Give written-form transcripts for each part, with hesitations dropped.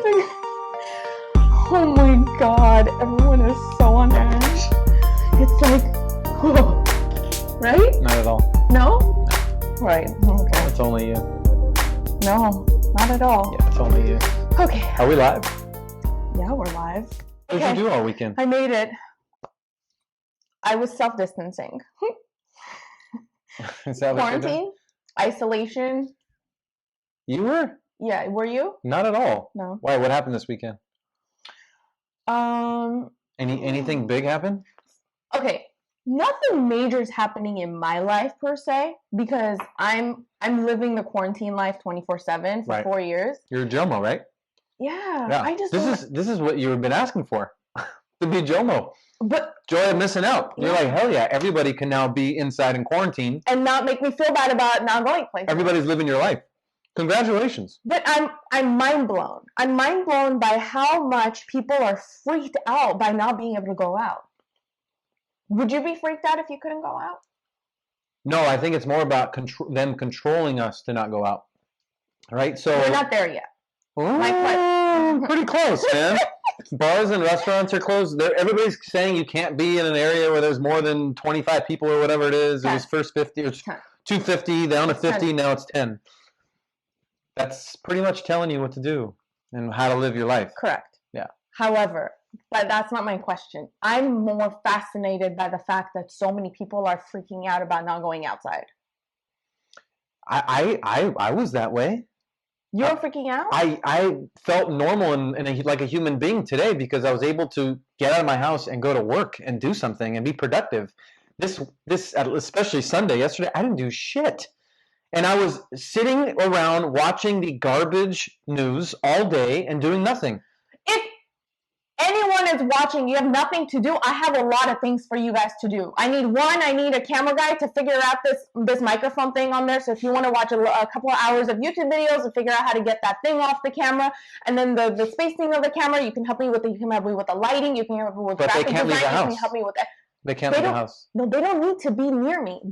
laughing. Oh my god, everyone is so on edge. It's like, whoa. Right? Not at all. No? Right, okay. It's only you. No, not at all. Yeah, it's only you. Okay. Are we live? Yeah, we're live. What did you do all weekend? I made it. I was self-distancing. Is that what you're doing? Quarantine, isolation. You were? Yeah, were you? Not at all. No. Why? What happened this weekend? Anything big happen? Okay, nothing major is happening in my life per se because I'm living the quarantine life 24/7 for 4 years. You're a Jomo, right? Yeah. I just this is what you've been asking for. To be Jomo. But joy of missing out. You're like, hell yeah, everybody can now be inside in quarantine and not make me feel bad about not going places. Everybody's living your life. Congratulations. But I'm mind blown. I'm mind blown by how much people are freaked out by not being able to go out. Would you be freaked out if you couldn't go out? No, I think it's more about them controlling us to not go out. Right? So we're not there yet. Pretty close, man. Bars and restaurants are closed. Everybody's saying you can't be in an area where there's more than 25 people or whatever it is. 10. It was first 50 or 250, down to 50, 10. Now it's 10. That's pretty much telling you what to do and how to live your life. Correct. Yeah. However, but that's not my question. I'm more fascinated by the fact that so many people are freaking out about not going outside. I was that way. You were freaking out? I felt normal and like a human being today because I was able to get out of my house and go to work and do something and be productive. This especially Sunday, yesterday, I didn't do shit. And I was sitting around watching the garbage news all day and doing nothing. If anyone is watching, you have nothing to do, I have a lot of things for you guys to do. I need a camera guy to figure out this microphone thing on there. So if you want to watch a couple of hours of YouTube videos and figure out how to get that thing off the camera, and then the spacing of the cammer, you can help me with you can help me with the lighting, you can help me with graphic design, you can help me with that. They can't leave the house. No, they don't need to be near me.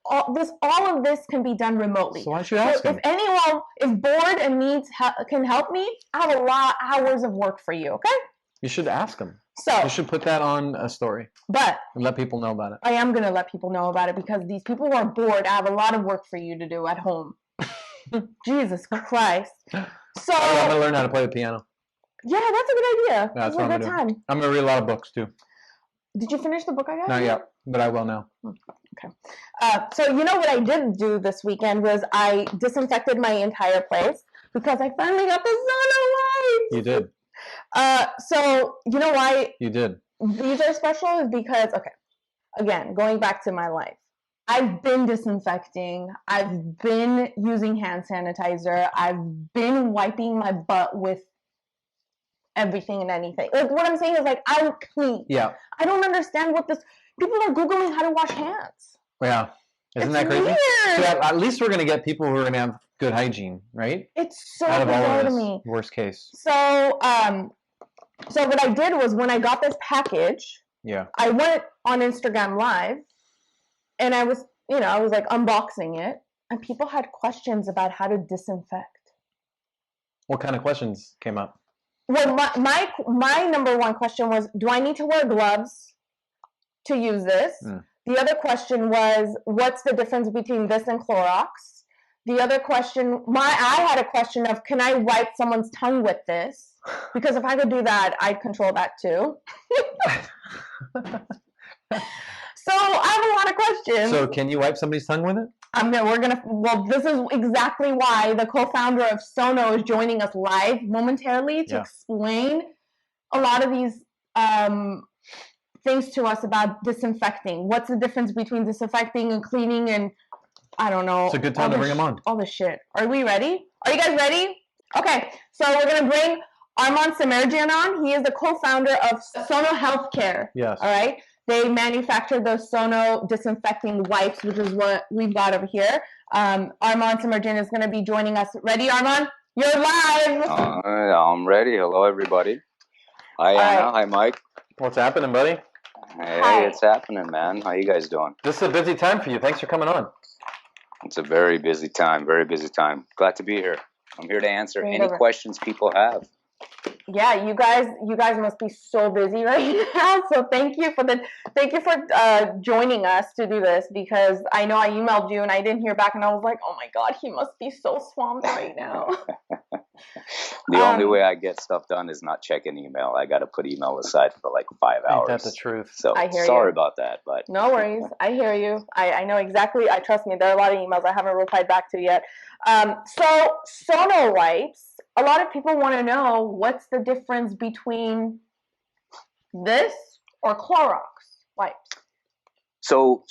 All of this can be done remotely. So why don't you ask them? If anyone is bored and can help me, I have a lot of hours of work for you, okay? You should ask them. So you should put that on a story. But and let people know about it. I am going to let people know about it because these people who are bored, I have a lot of work for you to do at home. Jesus Christ. So I'm going to learn how to play the piano. Yeah, that's a good idea. That's what I'm going to do. I'm going to read a lot of books too. Did you finish the book I got? Not yet, but I will now. Okay. So you know what I did do this weekend was I disinfected my entire place because I finally got the Sono wipes. You did. So you know why you did. These are special is because, okay, again, going back to my life, I've been disinfecting. I've been using hand sanitizer. I've been wiping my butt with everything and anything. Like what I'm saying is like I'm clean. Yeah. I don't understand what this. People are Googling how to wash hands. Yeah. Isn't that crazy? So at least we're gonna get people who are gonna have good hygiene, right? It's so bizarre to me. Worst case. So what I did was when I got this package, I went on Instagram Live, and I was like unboxing it, and people had questions about how to disinfect. What kind of questions came up? Well, my number one question was, do I need to wear gloves to use this? The other question was, what's the difference between this and Clorox? The other question, I had a question of, can I wipe someone's tongue with this? Because if I could do that, I'd control that too. So I have a lot of questions. So can you wipe somebody's tongue with it? This is exactly why the co-founder of Sono is joining us live momentarily to explain a lot of these things to us about disinfecting. What's the difference between disinfecting and cleaning and I don't know. It's a good time to bring him on. All the shit. Are we ready? Are you guys ready? Okay, so we're going to bring Arman Semerjian on. He is the co-founder of Sono Health Care. Yes. All right? They manufacture the Sono Disinfecting Wipes, which is what we've got over here. Arman Semerjian is going to be joining us. Ready, Arman? You're live! I'm ready. Hello, everybody. Hi, Anna. Hi, Mike. What's happening, buddy? Hey, it's happening, man. How you guys doing? This is a busy time for you. Thanks for coming on. It's a very busy time. Very busy time. Glad to be here. I'm here to answer any questions people have. Yeah, you guys must be so busy right now. So thank you for joining us to do this, because I know I emailed you and I didn't hear back, and I was like, oh my God, he must be so swamped right now. The only way I get stuff done is not checking email. I got to put email aside for like 5 Ain't that hours. the truth? So I hear sorry you. about that, but No worries. I hear you. I know exactly. Trust me, there are a lot of emails I haven't replied back to yet. So Sono wipes. A lot of people want to know what's the difference between this or Clorox wipes. So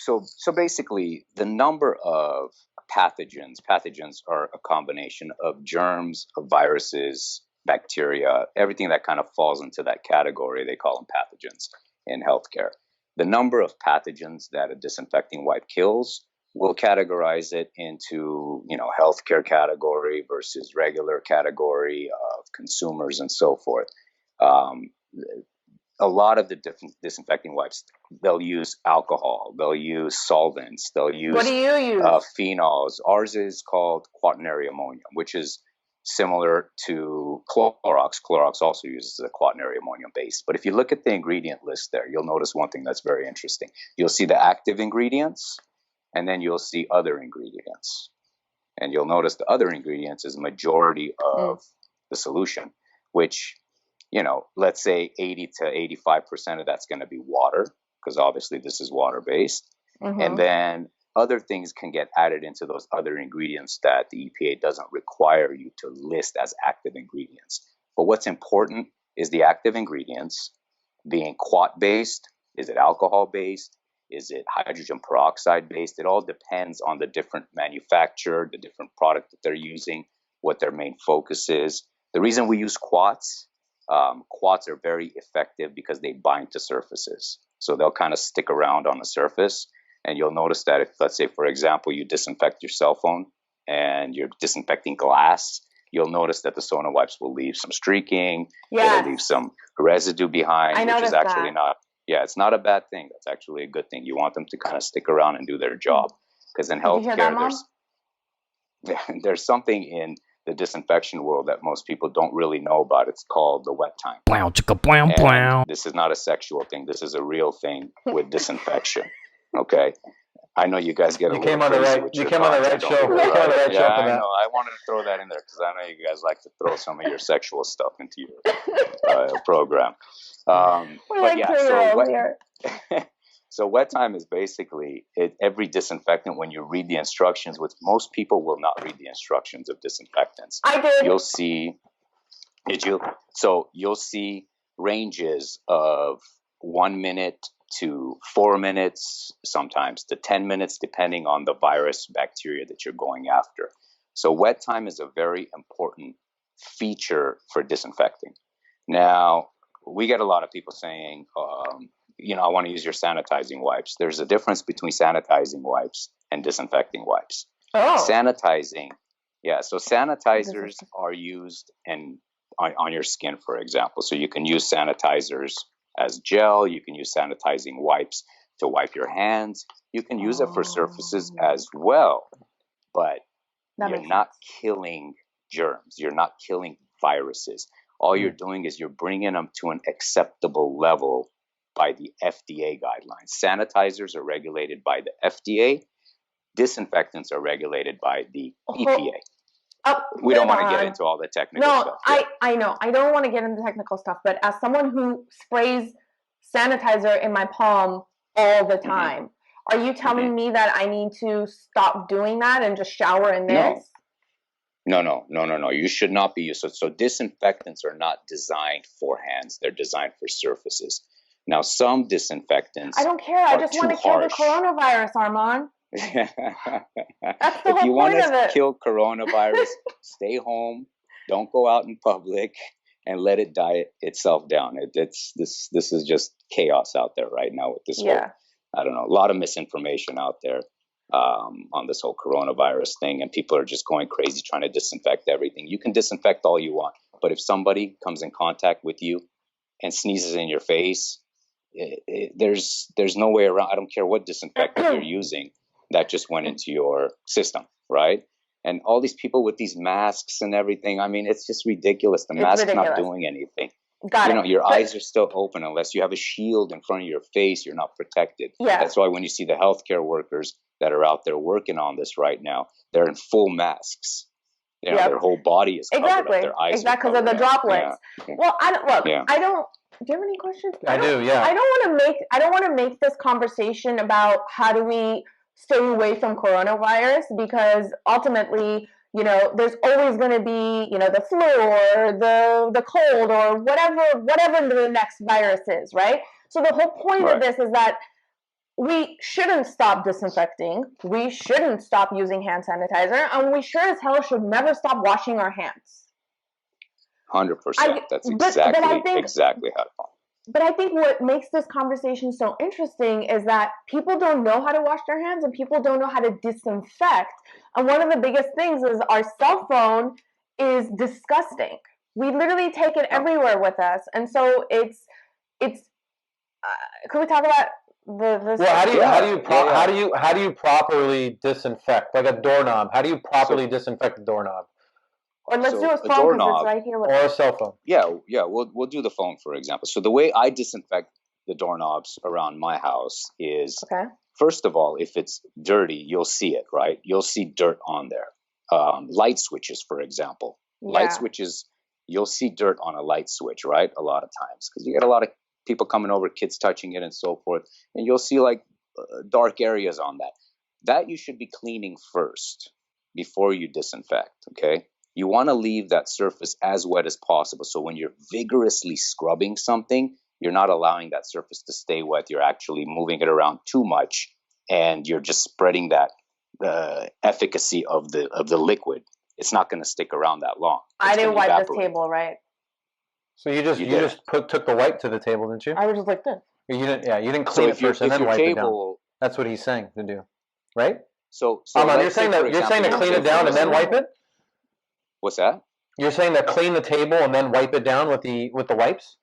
basically, the number of pathogens are a combination of germs, of viruses, bacteria, everything that kind of falls into that category. They call them pathogens in healthcare. The number of pathogens that a disinfecting wipe kills, we'll categorize it into, healthcare category versus regular category of consumers and so forth. A lot of the different disinfecting wipes, they'll use alcohol, they'll use solvents, they'll use What do you use? phenols. Ours is called quaternary ammonium, which is similar to Clorox. Clorox also uses a quaternary ammonium base. But if you look at the ingredient list there, you'll notice one thing that's very interesting. You'll see the active ingredients, and then you'll see other ingredients. And you'll notice the other ingredients is majority of the solution, which, let's say 80 to 85% of that's going to be water, because obviously this is water based. And then other things can get added into those other ingredients that the EPA doesn't require you to list as active ingredients. But what's important is the active ingredients being quat based. Is it alcohol based? Is it hydrogen peroxide based? It all depends on the different manufacturer, the different product that they're using, what their main focus is. The reason we use quats are very effective because they bind to surfaces. So they'll kind of stick around on the surface. And you'll notice that if, let's say, for example, you disinfect your cell phone and you're disinfecting glass, you'll notice that the Sono wipes will leave some streaking. Yes. It'll leave some residue behind, which is actually not, it's not a bad thing. That's actually a good thing. You want them to kind of stick around and do their job. Because in healthcare, there's something in the disinfection world that most people don't really know about. It's called the wet time. And this is not a sexual thing. This is a real thing with disinfection. Okay, I know you guys get a little crazy with your thoughts. You came on the right show. Yeah, I know. I wanted to throw that in there because I know you guys like to throw some of your sexual stuff into your program. But yeah, so wet time is basically every disinfectant. When you read the instructions, which most people will not read the instructions of disinfectants. I did. You'll see. Did you? So you'll see ranges of 1 minute to 4 minutes, sometimes to 10 minutes, depending on the virus, bacteria that you're going after. So wet time is a very important feature for disinfecting. Now, we get a lot of people saying, I want to use your sanitizing wipes. There's a difference between sanitizing wipes and disinfecting wipes. Oh. Sanitizing, so sanitizers are used on your skin, for example. So you can use sanitizers as gel. You can use sanitizing wipes to wipe your hands. You can use it for surfaces as well, but you're not killing germs. You're not killing viruses. All you're doing is you're bringing them to an acceptable level by the FDA guidelines. Sanitizers are regulated by the FDA. Disinfectants are regulated by the EPA. We don't want to get into all the technical stuff. No, I know. I don't want to get into technical stuff, but as someone who sprays sanitizer in my palm all the time, are you telling me that I need to stop doing that and just shower in this? No. You should not be used. So disinfectants are not designed for hands. They're designed for surfaces. Now, some disinfectants I don't care. I just want to kill the coronavirus, Arman. That's the whole point of it. If you want to kill coronavirus, stay home. Don't go out in public and let it die itself down. This is just chaos out there right now with this whole, I don't know, a lot of misinformation out there on this whole coronavirus thing. And people are just going crazy trying to disinfect everything. You can disinfect all you want. But if somebody comes in contact with you and sneezes in your face, there's no way around. I don't care what disinfectant you're using. That just went into your system, right? And all these people with these masks and everything, I mean, it's just ridiculous. The mask's not doing anything. Got it. Your eyes are still open. Unless you have a shield in front of your face, you're not protected. Yeah. That's why when you see the healthcare workers that are out there working on this right now, they're in full masks. Their whole body is covered up. Their eyes exactly, because of the droplets. Yeah. Well, I don't look. I don't. Do you have any questions? I do. Yeah. I don't want to make this conversation about how do we stay away from coronavirus, because ultimately, there's always going to be, the flu or the cold or whatever the next virus is, right? So the whole point of this is that we shouldn't stop disinfecting. We shouldn't stop using hand sanitizer, and we sure as hell should never stop washing our hands. 100%. That's exactly how to follow. But I think what makes this conversation so interesting is that people don't know how to wash their hands and people don't know how to disinfect. And one of the biggest things is our cell phone is disgusting. We literally take it everywhere with us, and so it's. Can we talk about the? Well, how do you properly disinfect, like a doorknob? How do you properly disinfect a doorknob? Or let's do a phone because it's right here with us. Or a cell phone. Yeah. We'll do the phone, for example. So the way I disinfect the doorknobs around my house is, first of all, if it's dirty, you'll see it, right? You'll see dirt on there. Light switches, for example. Light switches, you'll see dirt on a light switch, right? A lot of times, because you get a lot of people coming over, kids touching it and so forth, and you'll see like dark areas on that. That you should be cleaning first before you disinfect, okay? You want to leave that surface as wet as possible. So when you're vigorously scrubbing something, you're not allowing that surface to stay wet. You're actually moving it around too much, and you're just spreading that efficacy of the liquid. It's not going to stick around that long. I didn't wipe this table, right? So you just took the wipe to the table, didn't you? I was just like this. You didn't clean it first and then wipe it down. That's what he's saying to do, right? So you're saying to clean it down and then wipe it? What's that? You're saying to clean the table and then wipe it down with the wipes?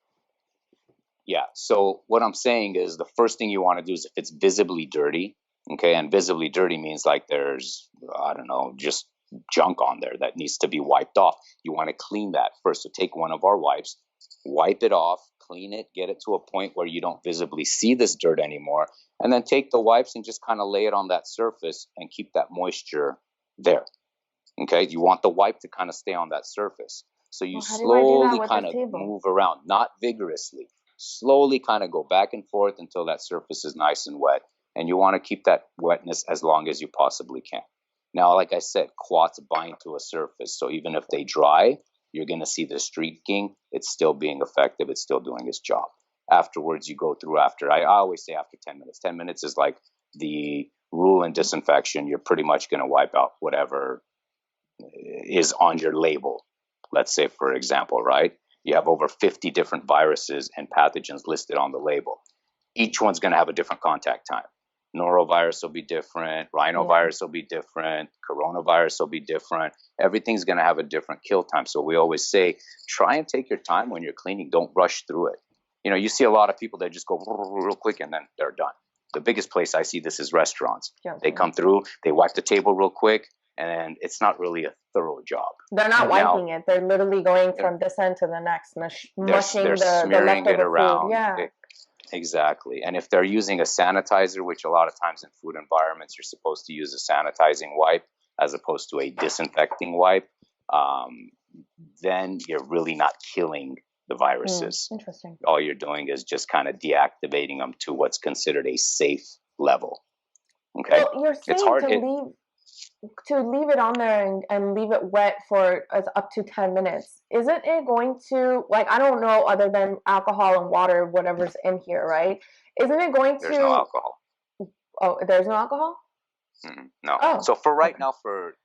Yeah. So what I'm saying is the first thing you want to do is if it's visibly dirty, okay, and visibly dirty means like there's, I don't know, just junk on there that needs to be wiped off. You want to clean that first. So take one of our wipes, wipe it off, clean it, get it to a point where you don't visibly see this dirt anymore, and then take the wipes and just kind of lay it on that surface and keep that moisture there. Okay, you want the wipe to kind of stay on that surface. So you slowly kind of move around, not vigorously. Slowly kind of go back and forth until that surface is nice and wet. And you want to keep that wetness as long as you possibly can. Now, like I said, cloths bind to a surface. So even if they dry, you're going to see the streaking. It's still being effective. It's still doing its job. Afterwards, you go through after. I always say after 10 minutes. 10 minutes is like the rule in disinfection. You're pretty much going to wipe out whatever is on your label. Let's say, for example, right? You have over 50 different viruses and pathogens listed on the label. Each one's going to have a different contact time. Norovirus will be different. Rhinovirus will be different. Coronavirus will be different. Everything's going to have a different kill time. So we always say, try and take your time when you're cleaning. Don't rush through it. You see a lot of people that just go real quick and then they're done. The biggest place I see this is restaurants. They come through, they wipe the table real quick, and it's not really a thorough job. They're not wiping it. They're literally going from this end to the next, mushing they're the smearing leftover it around. food. Yeah. Exactly. And if they're using a sanitizer, which a lot of times in food environments, you're supposed to use a sanitizing wipe as opposed to a disinfecting wipe, then you're really not killing the viruses. Interesting. All you're doing is just kind of deactivating them to what's considered a safe level. Okay. Well, you're saying to leave it on there and leave it wet for up to 10 minutes. Isn't it going to, like, I don't know, other than alcohol and water, whatever's in here, right? Isn't it going to... There's no alcohol. Oh, there's no alcohol? No. Oh, so for right now, for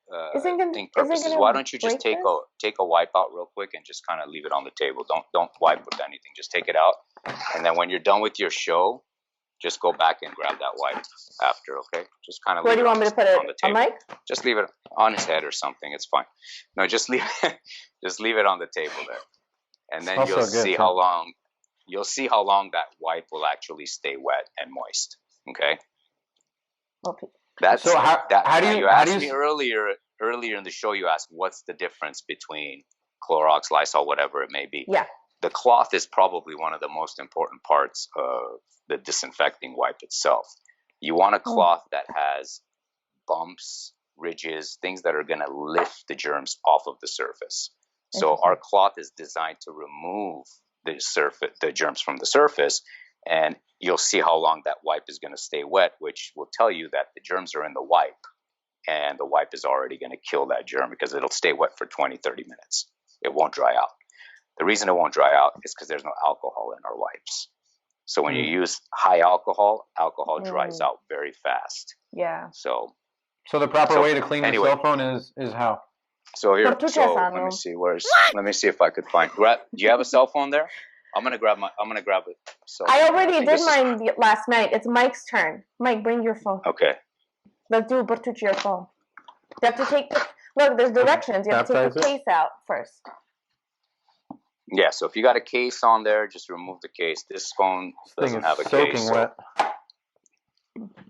think purposes, why don't you just take a wipe out real quick and just kind of leave it on the table. Don't wipe with anything. Just take it out. And then when you're done with your show, just go back and grab that wipe after, okay? Just kind of leave it on the table. Where do you want me to put it? On Mike? Just leave it on his head or something. It's fine. No, just leave it on the table there. And then you'll see how long that wipe will actually stay wet and moist, okay? Okay. That's so how do you asked me earlier earlier in the show, you asked what's the difference between Clorox, Lysol, whatever it may be. Yeah. The cloth is probably one of the most important parts of the disinfecting wipe itself. You want a cloth that has bumps, ridges, things that are going to lift the germs off of the surface. So our cloth is designed to remove the germs from the surface, and you'll see how long that wipe is going to stay wet, which will tell you that the germs are in the wipe, and the wipe is already going to kill that germ because it'll stay wet for 20, 30 minutes. It won't dry out. The reason it won't dry out is because there's no alcohol in our wipes. So when you use high alcohol dries out very fast. Yeah. So the proper way to clean your cell phone is how? So here, let me see. Let me see if I could find. Do you have a cell phone there? I'm gonna grab it. So I already did mine last night. It's Mike's turn. Mike, bring your phone. Okay. Let's do Bertucci your phone. You have to take look. There's directions. You have to take the case out first. Yeah. So if you got a case on there, just remove the case. This phone doesn't have a case. Wet.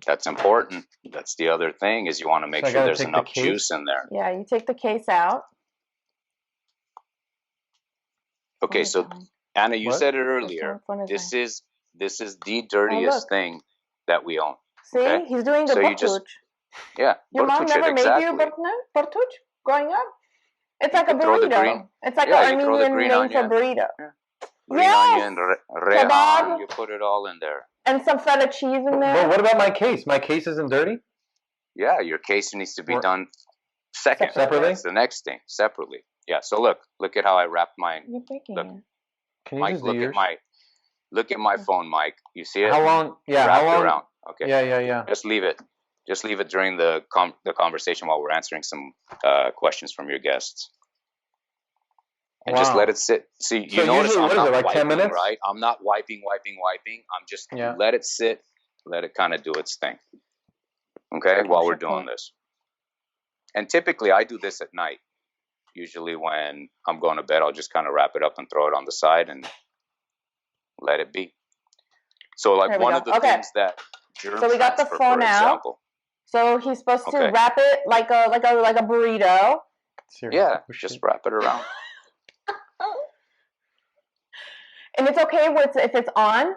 That's important. That's the other thing is you want to make sure there's enough juice in there. Yeah, you take the case out. Okay, so Anna, you said it earlier. This is the dirtiest thing that we own. See, okay? He's doing the Bertucci. Yeah. Your mom never made you Bertucci growing up? It's like a burrito. It's like an Armenian name for burrito. Yeah. Green onion, rehan, you put it all in there. And some feta cheese in there. But what about my case? My case isn't dirty? Yeah, your case needs to be done separately. That's the next thing, separately. Yeah, so look at how I wrapped mine. You're breaking it. Can you Mike, look at my phone, Mike. You see it? How long? Yeah, how long? Around. Okay. Yeah. Just leave it. Just leave it during the conversation while we're answering some questions from your guests. And just let it sit. See, you notice I'm not wiping, 10 minutes? Right? I'm not wiping. I'm just let it sit, let it kind of do its thing. Okay, while we're doing this. And typically I do this at night. Usually when I'm going to bed, I'll just kind of wrap it up and throw it on the side and let it be. So like one of the things that germ so we got the phone out. So he's supposed to wrap it like a burrito. Yeah, just wrap it around. And it's okay if it's on?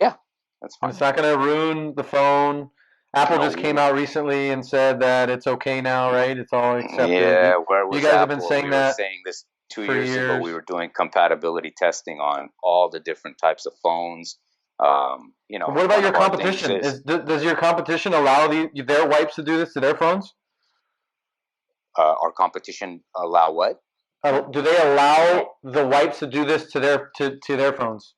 Yeah, that's fine. It's not going to ruin the phone. Apple just came out recently and said that it's okay now, right? It's all accepted. Yeah, where was you guys Apple? have been saying we were saying this 2 years ago. We were doing compatibility testing on all the different types of phones. What about your competition? Does your competition allow their wipes to do this to their phones? Our competition allow what? Do they allow the wipes to do this to their phones?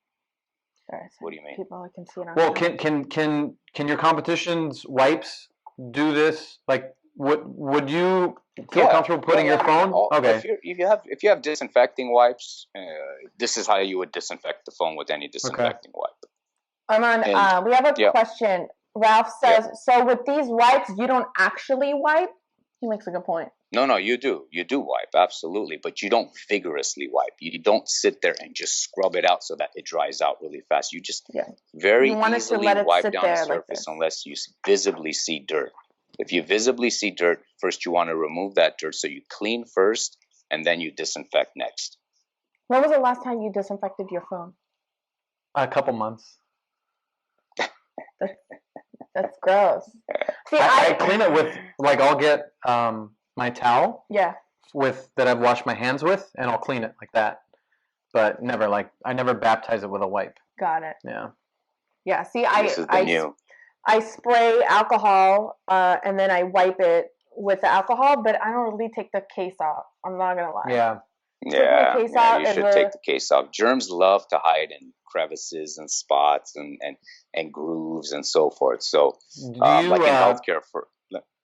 What do you mean? People can see it on. Well, can your competition's wipes do this? Like, would you feel comfortable putting your phone? Okay. If you have disinfecting wipes, this is how you would disinfect the phone with any disinfecting wipe. Arman, we have a question. Ralph says, so with these wipes, you don't actually wipe? He makes a good point. No, you do. You do wipe, absolutely. But you don't vigorously wipe. You don't sit there and just scrub it out so that it dries out really fast. You just very easily wipe down the surface unless you visibly see dirt. If you visibly see dirt, first you want to remove that dirt. So you clean first and then you disinfect next. When was the last time you disinfected your phone? A couple months. That's gross. See, I clean it with, I'll get my towel. Yeah. That I've washed my hands with, and I'll clean it like that. But never I never baptize it with a wipe. Got it. Yeah. Yeah. See, I spray alcohol and then I wipe it with the alcohol, but I don't really take the case off. I'm not gonna lie. Yeah. Yeah, you should take the case off. Germs love to hide in crevices and spots and grooves and so forth. So, like in healthcare,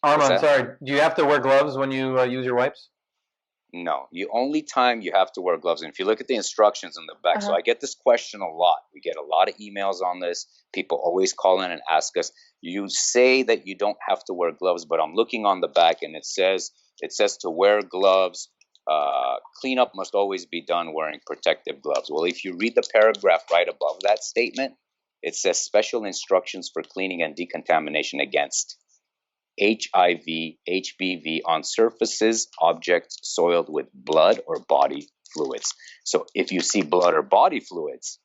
Arman, sorry, do you have to wear gloves when you use your wipes? No, the only time you have to wear gloves, and if you look at the instructions in the back, so I get this question a lot. We get a lot of emails on this. People always call in and ask us, you say that you don't have to wear gloves, but I'm looking on the back and it says to wear gloves. Cleanup must always be done wearing protective gloves. Well, if you read the paragraph right above that statement, it says special instructions for cleaning and decontamination against. HIV, HBV on surfaces, objects soiled with blood or body fluids. So if you see blood or body fluids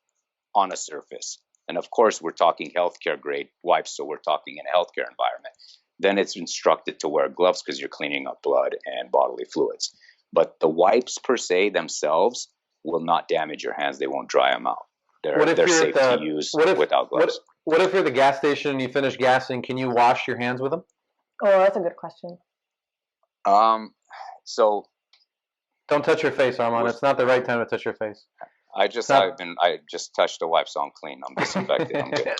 on a surface, and of course we're talking healthcare grade wipes, so we're talking in a healthcare environment, then it's instructed to wear gloves because you're cleaning up blood and bodily fluids. But the wipes per se themselves will not damage your hands. They won't dry them out. They're safe to use without gloves. What if you're at the gas station and you finish gassing? Can you wash your hands with them? Oh, that's a good question. So don't touch your face, Arman. It's not the right time to touch your face. I just touched the wipe, so I'm clean. I'm disinfected. I'm good.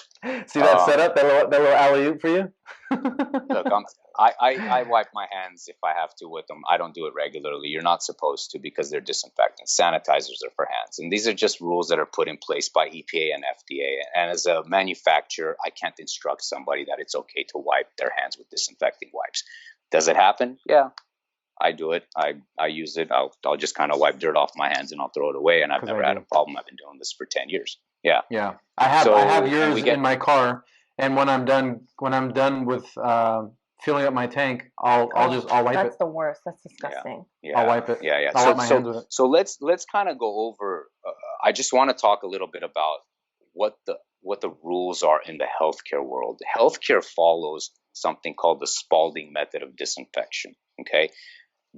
See that setup, that little alley-oop for you? Look, I wipe my hands if I have to with them. I don't do it regularly. You're not supposed to because they're disinfectants. Sanitizers are for hands. And these are just rules that are put in place by EPA and FDA. And as a manufacturer, I can't instruct somebody that it's okay to wipe their hands with disinfecting wipes. Does it happen? Yeah. I do it. I use it. I'll just kind of wipe dirt off my hands and I'll throw it away. And I've never had a problem. I've been doing this for 10 years. Yeah. Yeah. I have yours in my car. And when I'm done with filling up my tank, I'll wipe it. That's the worst. That's disgusting. Yeah. I'll wipe it. Yeah. I'll wipe my hands with it. So let's kind of go over. I just want to talk a little bit about what the rules are in the healthcare world. Healthcare follows something called the Spalding method of disinfection. Okay.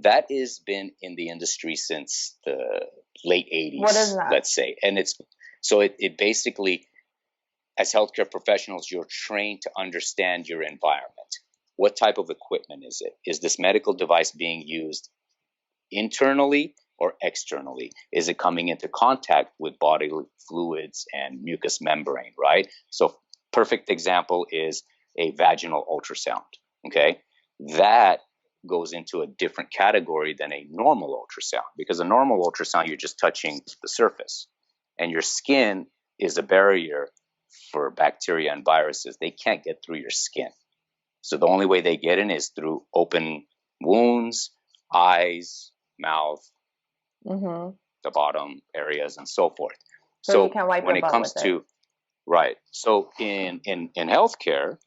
That has been in the industry since the late 80s, what is that? Let's say. And it basically, as healthcare professionals, you're trained to understand your environment. What type of equipment is it? Is this medical device being used internally or externally? Is it coming into contact with bodily fluids and mucous membrane, right? So perfect example is a vaginal ultrasound, okay? That goes into a different category than a normal ultrasound, because a normal ultrasound, you're just touching the surface, and your skin is a barrier for bacteria and viruses. They can't get through your skin. So the only way they get in is through open wounds, eyes, mouth, the bottom areas, and so forth. So you can wipe when your it butt comes with to, right. So in healthcare,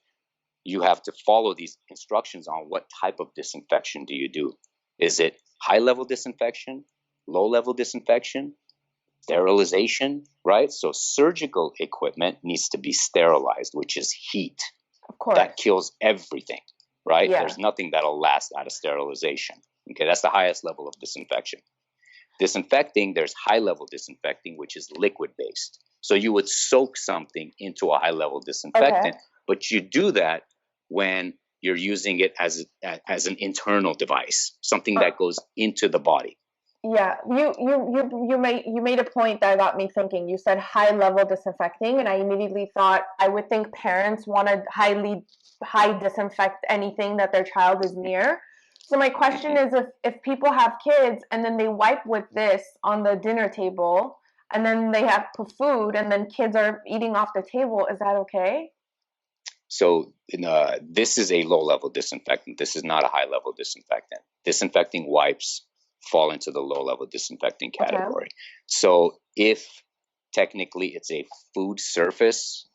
you have to follow these instructions on what type of disinfection do you do. Is it high-level disinfection, low-level disinfection, sterilization, right? So surgical equipment needs to be sterilized, which is heat. Of course. That kills everything, right? Yeah. There's nothing that'll last out of sterilization. Okay, that's the highest level of disinfection. Disinfecting, there's high-level disinfecting, which is liquid-based. So you would soak something into a high-level disinfectant, but you do that when you're using it as an internal device, something that goes into the body. Yeah, you made a point that got me thinking. You said high-level disinfecting, and I immediately thought I would think parents want to high disinfect anything that their child is near. So my question is, if people have kids and then they wipe with this on the dinner table, and then they have food, and then kids are eating off the table, is that okay? So this is a low-level disinfectant. This is not a high-level disinfectant. Disinfecting wipes fall into the low-level disinfecting category. Okay. So if technically it's a food surface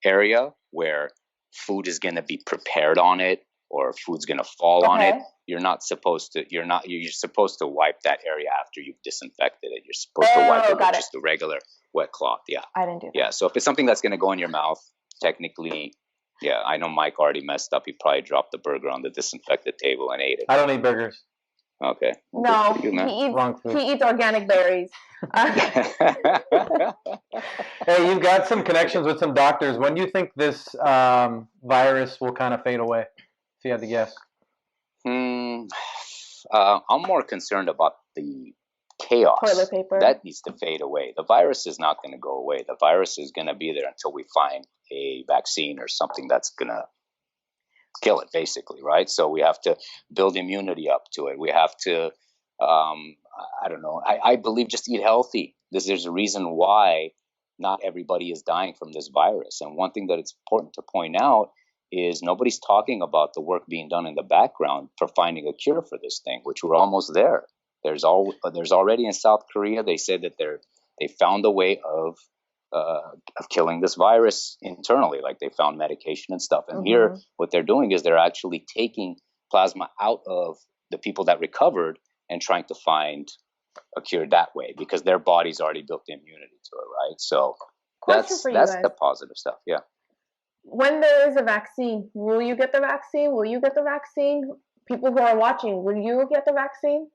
area where food is going to be prepared on it or food's going to fall on it, you're supposed to wipe that area after you've disinfected it. You're supposed to wipe it with just a regular wet cloth. Yeah. I didn't do that. Yeah. So if it's something that's going to go in your mouth, technically, yeah, I know Mike already messed up. He probably dropped the burger on the disinfected table and ate it. I don't eat burgers. Okay. No, he eats organic berries. Hey, you've got some connections with some doctors. When do you think this virus will kind of fade away, if you had to guess? I'm more concerned about the chaos. Toilet paper. That needs to fade away. The virus is not going to go away. The virus is going to be there until we find a vaccine or something that's going to kill it, basically, right? So we have to build immunity up to it. We have to, I don't know. I believe just eat healthy. There's a reason why not everybody is dying from this virus. And one thing that it's important to point out is nobody's talking about the work being done in the background for finding a cure for this thing, which we're almost there. There's already in South Korea, they said that they found a way of of killing this virus internally. Like they found medication and stuff. And here, what they're doing is they're actually taking plasma out of the people that recovered and trying to find a cure that way because their body's already built the immunity to it, right? So that's the positive stuff. Yeah. When there is a vaccine, will you get the vaccine? Will you get the vaccine? People who are watching, will you get the vaccine?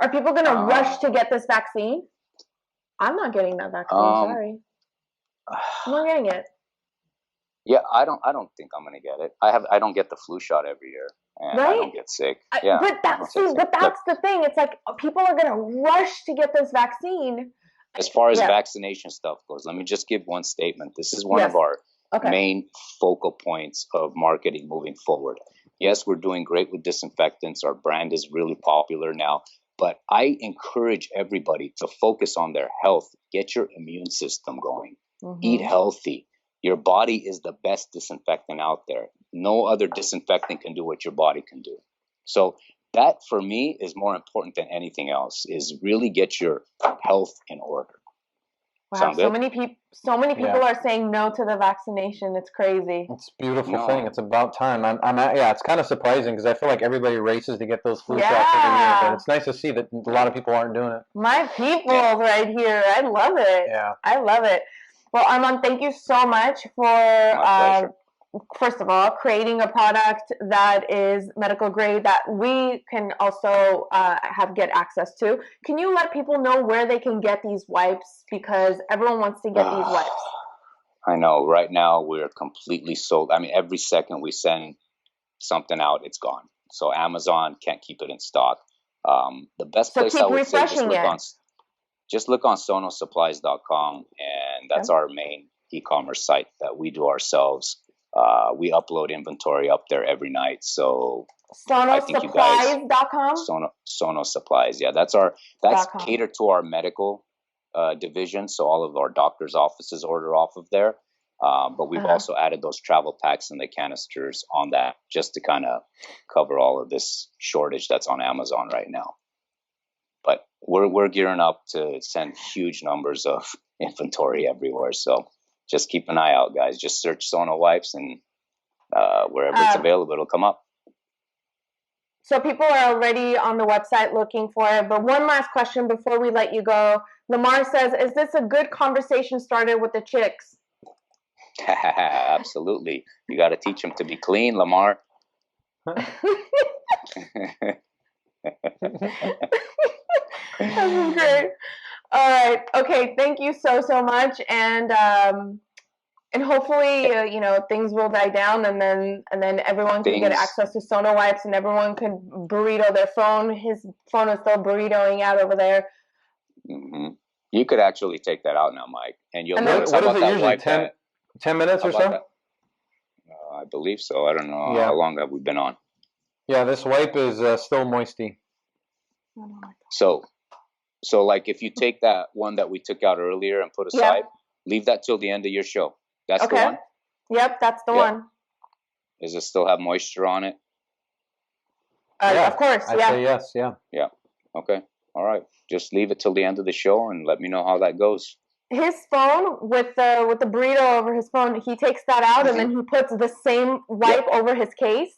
Are people going to rush to get this vaccine? I'm not getting that vaccine. Sorry, I'm not getting it. Yeah, I don't think I'm going to get it. I don't get the flu shot every year, and I don't get sick. Yeah, but that's the thing. It's like people are going to rush to get this vaccine. As far as vaccination stuff goes, let me just give one statement. This is one of our main focal points of marketing moving forward. Yes, we're doing great with disinfectants. Our brand is really popular now. But I encourage everybody to focus on their health. Get your immune system going. Eat healthy. Your body is the best disinfectant out there. No other disinfectant can do what your body can do. So that, for me, is more important than anything else, is really get your health in order. Wow, so many people are saying no to the vaccination. It's crazy. It's a beautiful thing. It's about time. It's kind of surprising because I feel like everybody races to get those flu shots every year, but it's nice to see that a lot of people aren't doing it. My people right here. I love it. Yeah. I love it. Well, Arman, thank you so much for first of all, creating a product that is medical grade that we can also get access to. Can you let people know where they can get these wipes? Because everyone wants to get these wipes. I know. Right now, we're completely sold. I mean, every second we send something out, it's gone. So Amazon can't keep it in stock. The best place I would say, just look on sonosupplies.com, and that's our main e-commerce site that we do ourselves. We upload inventory up there every night. So sonosupplies.com? Sono Supplies. Yeah, that's catered to our medical division. So all of our doctors' offices order off of there. But we've also added those travel packs and the canisters on that just to kind of cover all of this shortage that's on Amazon right now. But we're gearing up to send huge numbers of inventory everywhere. So just keep an eye out, guys. Just search Sono Wipes, and wherever it's available, it'll come up. So people are already on the website looking for it. But one last question before we let you go. Lamar says, is this a good conversation starter with the chicks? Absolutely. You got to teach them to be clean, Lamar. This is great. All right. Okay. Thank you so much. And hopefully, things will die down, and then everyone can get access to Sono Wipes, and everyone can burrito their phone. His phone is still burritoing out over there. You could actually take that out now, Mike, and you'll notice what is it usually 10 minutes or so? I believe so. I don't know how long have we been on. Yeah, this wipe is still moisty. So like if you take that one that we took out earlier and put aside, leave that till the end of your show. That's the one? Yep, that's the one. Does it still have moisture on it? Of course, I say yes, yeah. Yeah, okay. All right. Just leave it till the end of the show and let me know how that goes. His phone with the burrito over his phone, he takes that out and then he puts the same wipe over his case.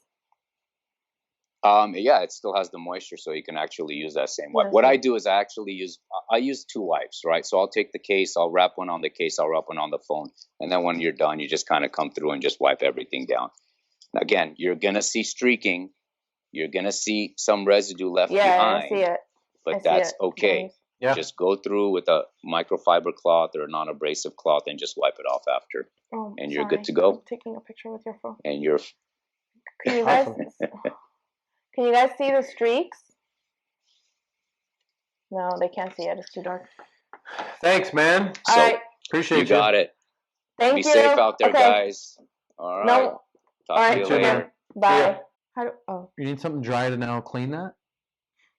It still has the moisture, so you can actually use that same wipe. What I do is I use two wipes, right? So I'll take the case, I'll wrap one on the case, I'll wrap one on the phone, and then when you're done, you just kind of come through and just wipe everything down. Again, you're gonna see streaking, you're gonna see some residue left behind. I see it. But that's okay. Yeah. Just go through with a microfiber cloth or a non-abrasive cloth and just wipe it off after, and you're good to go. I'm taking a picture with your phone. And you're. Can you guys see the streaks? No, they can't see it. It's too dark. Thanks, man. All right. Appreciate you. You got it. Thank you. Be safe out there, guys. All right. No. Talk to you later. Bye. You need something dry to now clean that?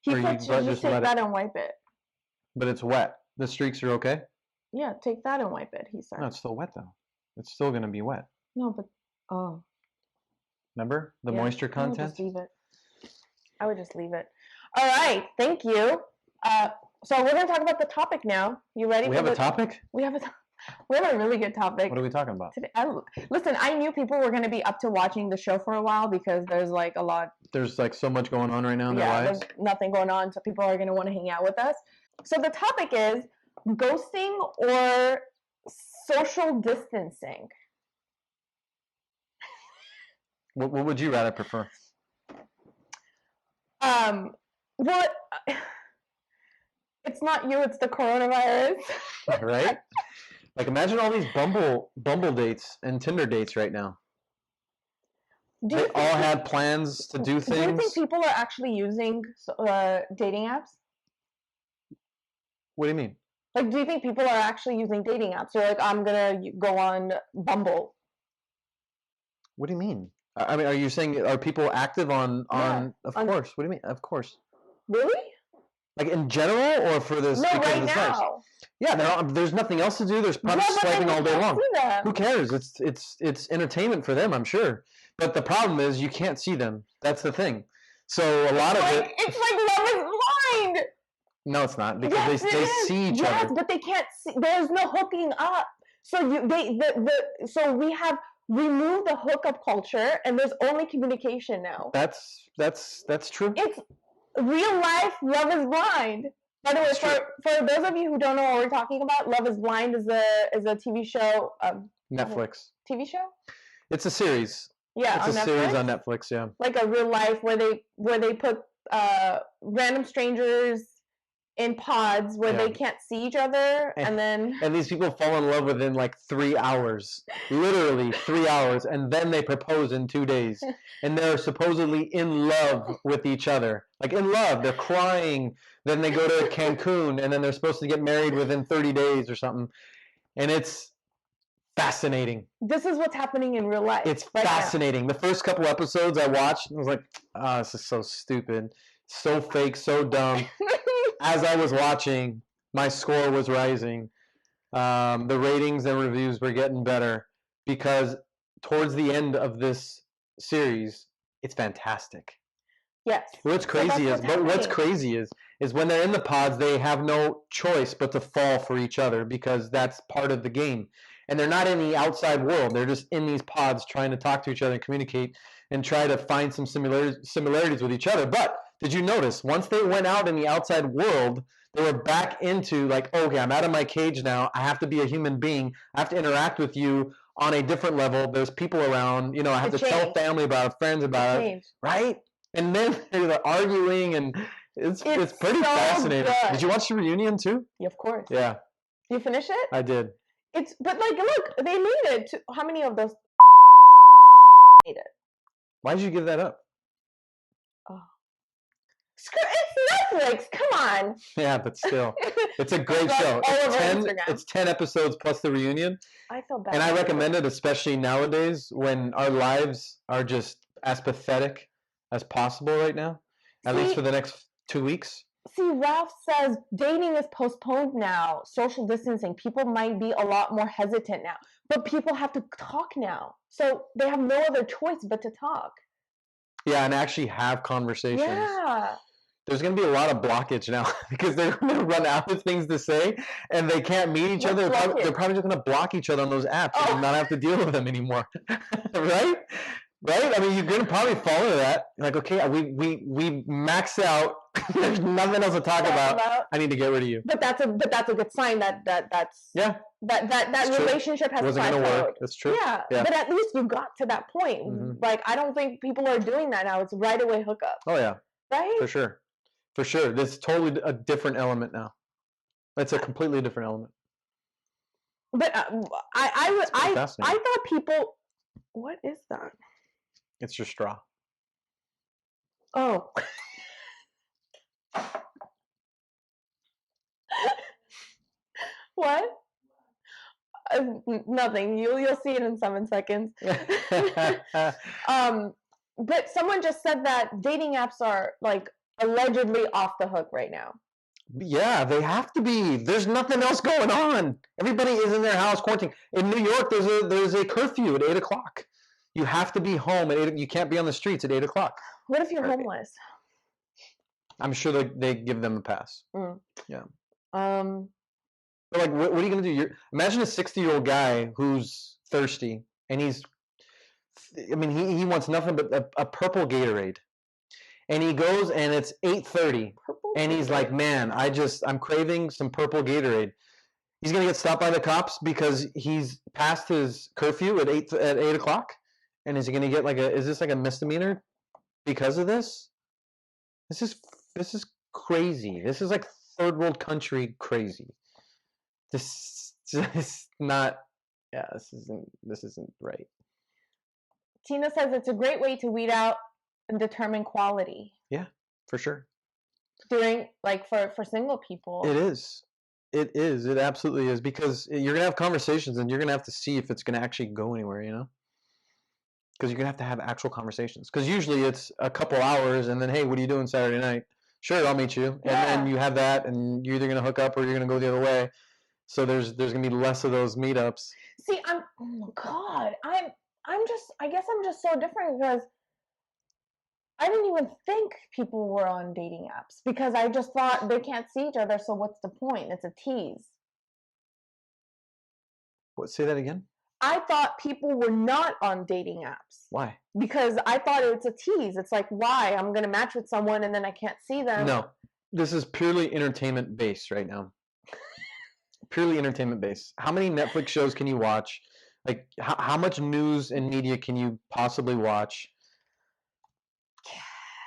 He said just take that and wipe it. But it's wet. The streaks are okay? Yeah, take that and wipe it, he said. No, it's still wet, though. It's still going to be wet. No, but, Remember? The moisture content? I would just leave it. I would just leave it. All right. Thank you. So we're going to talk about the topic now. You ready? We have a topic? We have a We have a really good topic. What are we talking about? Today. Listen, I knew people were going to be up to watching the show for a while because there's like a lot. There's like so much going on right now in their lives. There's nothing going on, so people are going to want to hang out with us. So the topic is ghosting or social distancing. What would you rather prefer? What? It's not you, it's the coronavirus. Right? Like imagine all these Bumble dates and Tinder dates right now. They all had plans to do things. Do you think people are actually using dating apps? What do you mean? Like, do you think people are actually using dating apps? Or like, I'm gonna go on Bumble. What do you mean? I mean, are you saying are people active on? Yeah, of course. What do you mean? Of course. Really? Like in general, or for this? No, right this now. Life? Yeah, there's nothing else to do. There's probably swiping all day long. Who cares? It's entertainment for them, I'm sure. But the problem is you can't see them. That's the thing. So a lot of it. It's like Love is Blind. No, it's not because they see each other. Yes, but they can't see. There's no hooking up. So so we have removed the hookup culture, and there's only communication now. That's true. It's real life Love is Blind. By the way, for those of you who don't know what we're talking about, Love is Blind is a TV show. Netflix. TV show? It's a series. Yeah, it's a series on Netflix. Yeah, like a real life where they put random strangers in pods where they can't see each other, and these people fall in love within like 3 hours, literally 3 hours, and then they propose in 2 days, and they're supposedly in love with each other, like in love. They're crying. Then they go to Cancun, and then they're supposed to get married within 30 days or something, and it's fascinating. This is what's happening in real life. It's fascinating. The first couple episodes I watched, I was like, oh, this is so stupid, so fake, so dumb. As I was watching, my score was rising. The ratings and reviews were getting better because towards the end of this series, it's fantastic. Yes. What's crazy is when they're in the pods, they have no choice but to fall for each other because that's part of the game. And they're not in the outside world. They're just in these pods trying to talk to each other and communicate and try to find some similarities with each other. But did you notice once they went out in the outside world, they were back into like, okay, I'm out of my cage now. I have to be a human being. I have to interact with you on a different level. There's people around. I have to tell family about it, friends about it, right? And then they're arguing, and it's pretty fascinating. Good. Did you watch the reunion too? Yeah, of course. Yeah. You finish it? I did. But like, look, they made it. How many of those made it? Why did you give that up? Oh. It's Netflix. Come on. Yeah, but still, it's a great show. It's 10 episodes plus the reunion. I feel bad. And I recommend it, especially nowadays when our lives are just as pathetic as possible right now. At least for the next 2 weeks. See, Ralph says dating is postponed now. Social distancing. People might be a lot more hesitant now. But people have to talk now. So they have no other choice but to talk. Yeah, and actually have conversations. Yeah. There's going to be a lot of blockage now because they're going to run out of things to say and they can't meet each other. They're probably just going to block each other on those apps and not have to deal with them anymore. Right? Right? I mean, you're going to probably fall into that. You're like, okay, we maxed out. There's nothing else to talk about. I need to get rid of you. But that's a good sign that relationship has wasn't going to work. That's true. Yeah. But at least you got to that point. Mm-hmm. Like, I don't think people are doing that now. It's right away hookup. Oh yeah. Right? For sure. For sure. This is totally a different element now. It's a completely different element. But I thought people. What is that? It's your straw. Oh. What? Nothing. You'll see it in 7 seconds. But someone just said that dating apps are like allegedly off the hook right now. Yeah, they have to be. There's nothing else going on. Everybody is in their house quarantined. In New York, there's a curfew at 8:00. You have to be home at 8. You can't be on the streets at 8:00. What if you're homeless? I'm sure they give them a pass. Mm. Yeah. But like, what are you gonna do? Imagine a 60-year-old guy who's thirsty, and he wants nothing but a purple Gatorade, and he goes and it's 8:30, and he's like, man, I'm craving some purple Gatorade. He's gonna get stopped by the cops because he's past his curfew at 8 o'clock, and is he gonna get is this like a misdemeanor because of this? This is crazy. This is like third world country crazy. This is not. Yeah, this isn't right. Tina says it's a great way to weed out and determine quality. Yeah, for sure. During for single people. It is. It is. It absolutely is, because you're gonna have conversations and you're gonna have to see if it's gonna actually go anywhere. Because you're gonna have to have actual conversations. Because usually it's a couple hours and then, hey, what are you doing Saturday night? Sure, I'll meet you. And then you have that, and you're either gonna hook up or you're gonna go the other way. So there's gonna be less of those meetups. See, oh my God, I guess I'm just so different, because I didn't even think people were on dating apps, because I just thought they can't see each other, so what's the point? It's a tease. What? Say that again? I thought people were not on dating apps. Why? Because I thought it's a tease. It's like, why? I'm gonna match with someone and then I can't see them. No, this is purely entertainment based right now. Purely entertainment based. How many Netflix shows can you watch? Like, how much news and media can you possibly watch?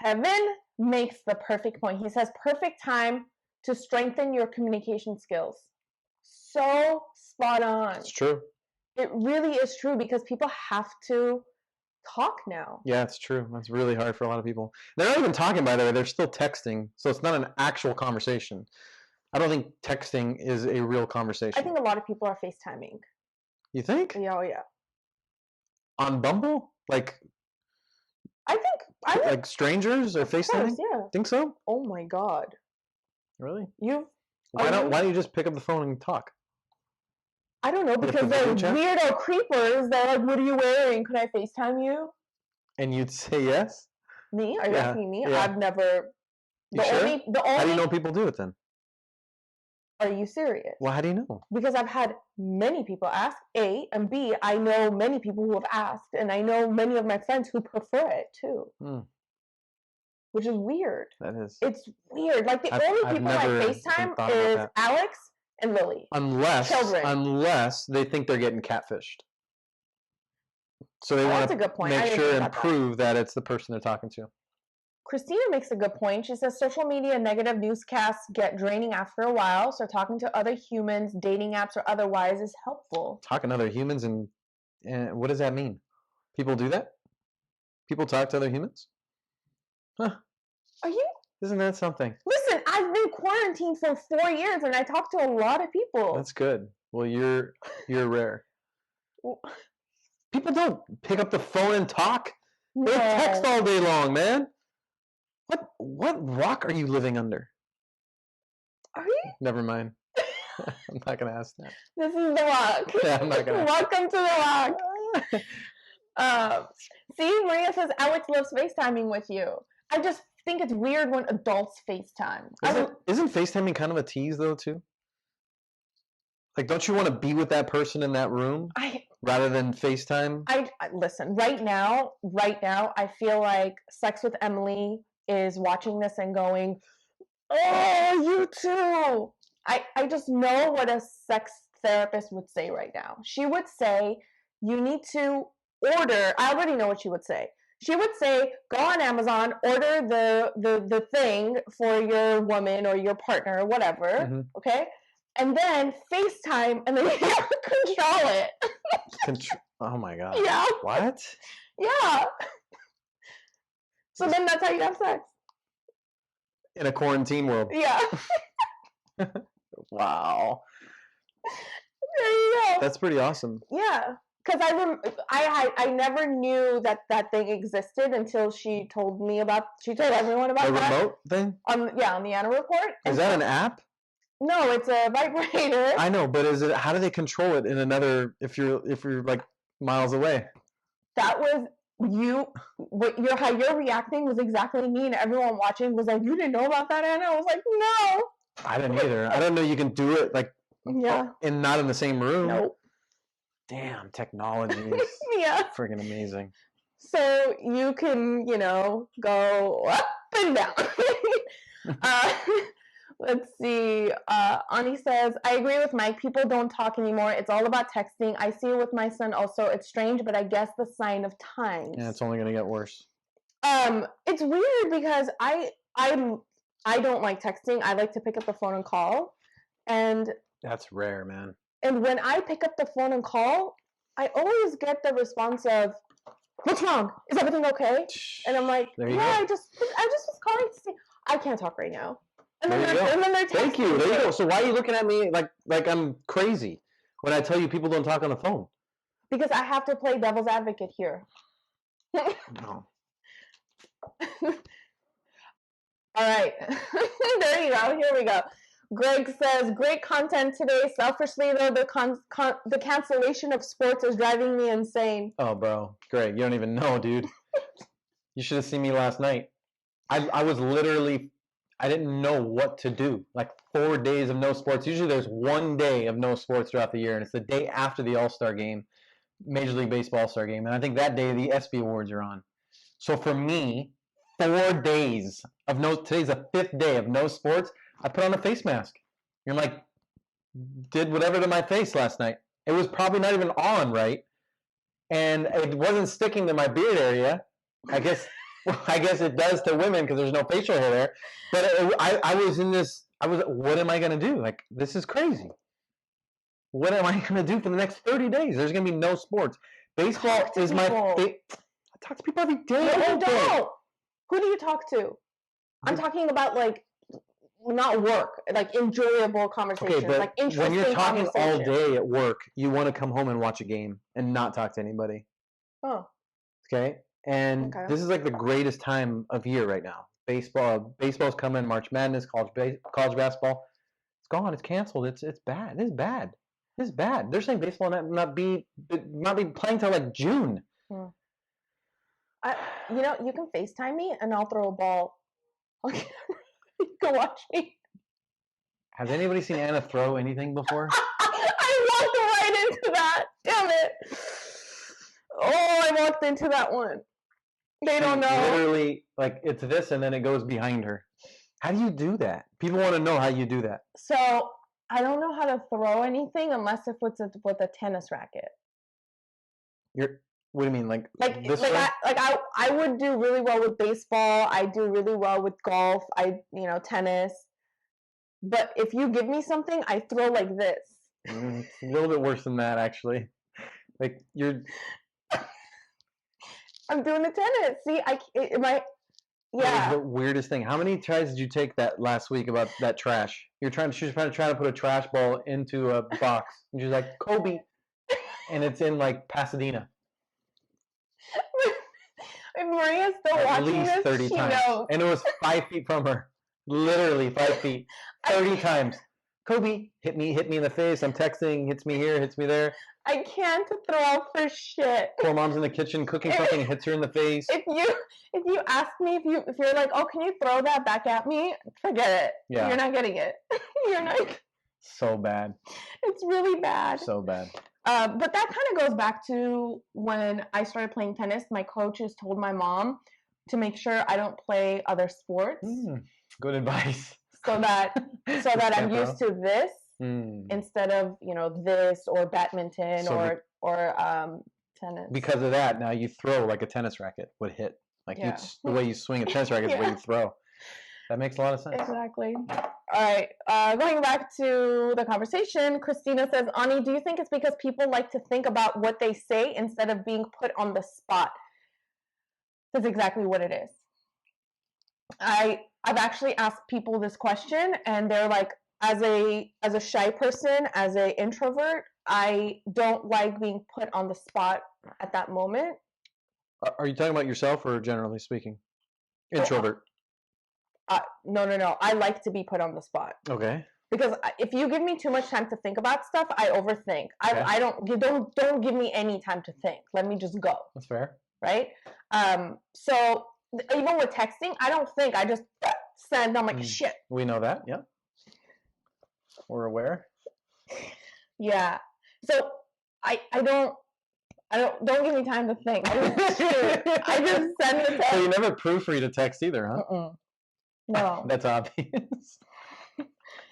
Kevin makes the perfect point. He says, perfect time to strengthen your communication skills. So spot on. It's true. It really is true, because people have to talk now. Yeah, it's true. That's really hard for a lot of people. They're not even talking, by the way. They're still texting. So it's not an actual conversation. I don't think texting is a real conversation. I think a lot of people are FaceTiming. You think? Yeah, oh yeah. On Bumble? I think like strangers or FaceTiming? Yeah. Think so? Oh my God. Really? Why don't you just pick up the phone and talk? I don't know, because they're weirdo creepers. They're like, what are you wearing? Could I FaceTime you? And you'd say yes? Me? Are you asking me? Yeah. I've never. You sure? How do you know people do it then? Are you serious? Well, how do you know? Because I've had many people ask, A, and B, I know many people who have asked, and I know many of my friends who prefer it too. Which is weird. That is. It's weird. Like, the only people I FaceTime is Alex and Lily. Unless they think they're getting catfished. So they want to make sure and prove that it's the person they're talking to. Christina makes a good point. She says social media negative newscasts get draining after a while, so talking to other humans, dating apps or otherwise, is helpful. Talking to other humans, and what does that mean? People do that? People talk to other humans? Huh. Are you? Isn't that something? Listen, I've been quarantined for 4 years, and I talk to a lot of people. That's good. Well, you're rare. People don't pick up the phone and talk. No. They text all day long, man. What rock are you living under? Are you? Never mind. I'm not gonna ask that. This is the rock. Yeah, I'm not gonna. Welcome to the rock. See, Maria says Alex loves FaceTiming with you. I just think it's weird when adults FaceTime. Isn't FaceTiming kind of a tease though too? Like, don't you want to be with that person in that room rather than FaceTime? I listen, right now, I feel like Sex with Emily is watching this and going, oh, you too. I just know what a sex therapist would say right now. She would say, you need to order. I already know what she would say. She would say, go on Amazon, order the thing for your woman or your partner or whatever, okay? And then FaceTime, and then you have to control it. Oh my God. Yeah. What? Yeah. So then that's how you have sex. In a quarantine world. Yeah. Wow. There you go. That's pretty awesome. Yeah. Because I never knew that thing existed until she told everyone about the that. The remote thing? On the Anna Report. Is that an app? No, it's a vibrator. I know, but how do they control it in another, if you're like miles away? That was how you're reacting was exactly me, and everyone watching was like, you didn't know about that, Anna? I was like, no. I didn't either. I don't know you can do it like Yeah. And not in the same room. Nope. Damn, technology is Yeah. freaking amazing. So you can, go up and down. Let's see. Ani says, I agree with Mike. People don't talk anymore. It's all about texting. I see it with my son also. It's strange, but I guess the sign of times. Yeah, it's only going to get worse. It's weird because I don't like texting. I like to pick up the phone and call. And that's rare, man. And when I pick up the phone and call, I always get the response of, what's wrong? Is everything okay? And I'm like, yeah, I just was calling to see. I can't talk right now. And then they're texting. Thank you. There you go. So why are you looking at me like I'm crazy when I tell you people don't talk on the phone? Because I have to play devil's advocate here. No. All right. There you go. Here we go. Greg says, great content today. Selfishly, though, the cancellation of sports is driving me insane. Oh, bro. Greg, you don't even know, dude. You should have seen me last night. I was literally, I didn't know what to do. Like 4 days of no sports. Usually there's 1 day of no sports throughout the year, and it's the day after the All-Star game, Major League Baseball All-Star game. And I think that day the ESPY Awards are on. So for me, 4 days of today's the 5th day of no sports. I put on a face mask. You're like, did whatever to my face last night. It was probably not even on right, and it wasn't sticking to my beard area. I guess it does to women because there's no facial hair there. But I was in this. What am I gonna do? Like, this is crazy. What am I gonna do for the next 30 days? There's gonna be no sports. Baseball is my. I talk to people every day. No, don't. Who do you talk to? I'm talking about like. Not work, like enjoyable conversations, okay, but like interesting when you're talking all conversations. day at work, you want to come home and watch a game and not talk to anybody. Oh. Okay? And this is like the greatest time of year right now. Baseball's coming, March Madness, college basketball. It's gone. It's canceled. It's bad. This is bad. This is bad. They're saying baseball not be playing till like June. Hmm. You can FaceTime me and I'll throw a ball. You can watch me. Has anybody seen Anna throw anything before? I walked right into that. Damn it. Oh, I walked into that one. They don't know. Literally, like, it's this and then it goes behind her. How do you do that? People want to know how you do that. So, I don't know how to throw anything unless if it's with a tennis racket. What do you mean, like this? I would do really well with baseball. I do really well with golf. Tennis. But if you give me something, I throw like this. It's a little bit worse than that, actually. Like you're. I'm doing the tennis. See, Yeah. That was the weirdest thing. How many tries did you take that last week about that trash? She was trying to put a trash ball into a box, and she's like, Kobe, and it's in like Pasadena. If Maria's still watching this, at least 30 times. Knows. And it was 5 feet from her. Literally 5 feet. 30 times. Kobe, hit me in the face. I'm texting, hits me here, hits me there. I can't throw up for shit. Poor mom's in the kitchen cooking something, hits her in the face. If you ask me, if you're like, oh, can you throw that back at me? Forget it. Yeah. You're not getting it. You're not. So bad. It's really bad. So bad. But that kind of goes back to when I started playing tennis. My coaches told my mom to make sure I don't play other sports. Good advice. So that I'm used to this instead of this or badminton or tennis. Because of that, now you throw like a tennis racket would hit. Like the way you swing a tennis racket is the way you throw. That makes a lot of sense. Exactly. All right. Going back to the conversation, Christina says, Ani, do you think it's because people like to think about what they say instead of being put on the spot? That's exactly what it is. I've actually asked people this question, and they're like, as a shy person, as an introvert, I don't like being put on the spot at that moment. Are you talking about yourself or generally speaking? Introvert. No. I like to be put on the spot. Okay. Because if you give me too much time to think about stuff, I overthink. Okay. Don't give me any time to think. Let me just go. That's fair. Right? So even with texting, I don't think. I just send. I'm like, shit. We know that. Yeah. We're aware. Yeah. So I don't give me time to think. I just send the text. So you never proofread a text either, huh? No. That's obvious.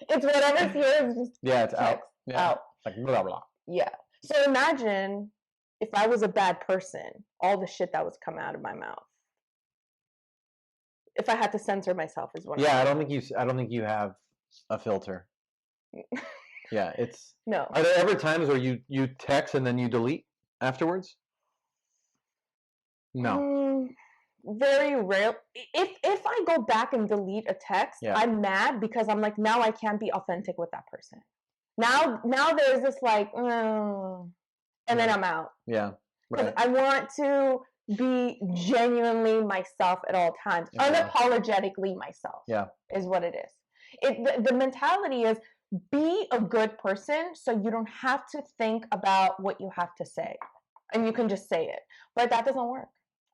It's whatever's here is just It's text. out. Yeah. Out. Like blah blah. Yeah. So imagine if I was a bad person, all the shit that was coming out of my mouth. If I had to censor myself is what I don't think you have a filter. Yeah, it's no. Are there ever times where you text and then you delete afterwards? No. Very rare. If I go back and delete a text, I'm mad because I'm like, now I can't be authentic with that person. Now there's this like, and then I'm out. Yeah. Right. I want to be genuinely myself at all times, unapologetically myself. Yeah, is what it is. The mentality is be a good person, so you don't have to think about what you have to say, and you can just say it. But that doesn't work.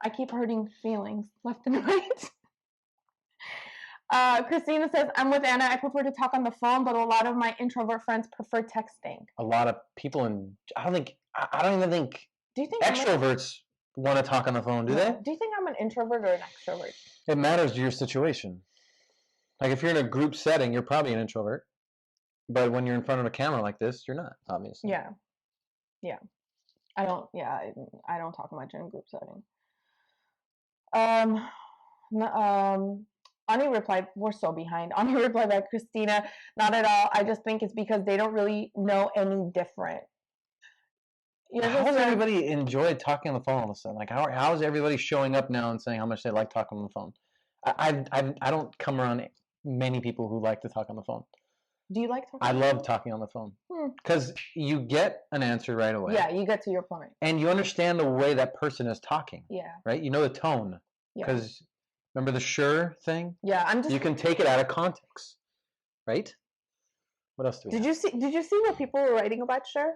I keep hurting feelings left and right. Christina says, I'm with Anna. I prefer to talk on the phone, but a lot of my introvert friends prefer texting. A lot of people I don't even think do you think extroverts want to talk on the phone, do they? Do you think I'm an introvert or an extrovert? It matters to your situation. Like if you're in a group setting, you're probably an introvert. But when you're in front of a camera like this, you're not, obviously. Yeah. Yeah. I don't talk much in a group setting. Ani replied, we're so behind. Ani replied by Christina, not at all. I just think it's because they don't really know any different. How does everybody enjoy talking on the phone all of a sudden? Like, how is everybody showing up now and saying how much they like talking on the phone? I don't come around many people who like to talk on the phone. Do you like talking? I love talking on the phone because you get an answer right away. Yeah, you get to your point, and you understand the way that person is talking. Yeah, right. You know the tone because remember the sure thing. Yeah, you can take it out of context, right? What else do we? Did you see what people were writing about sure?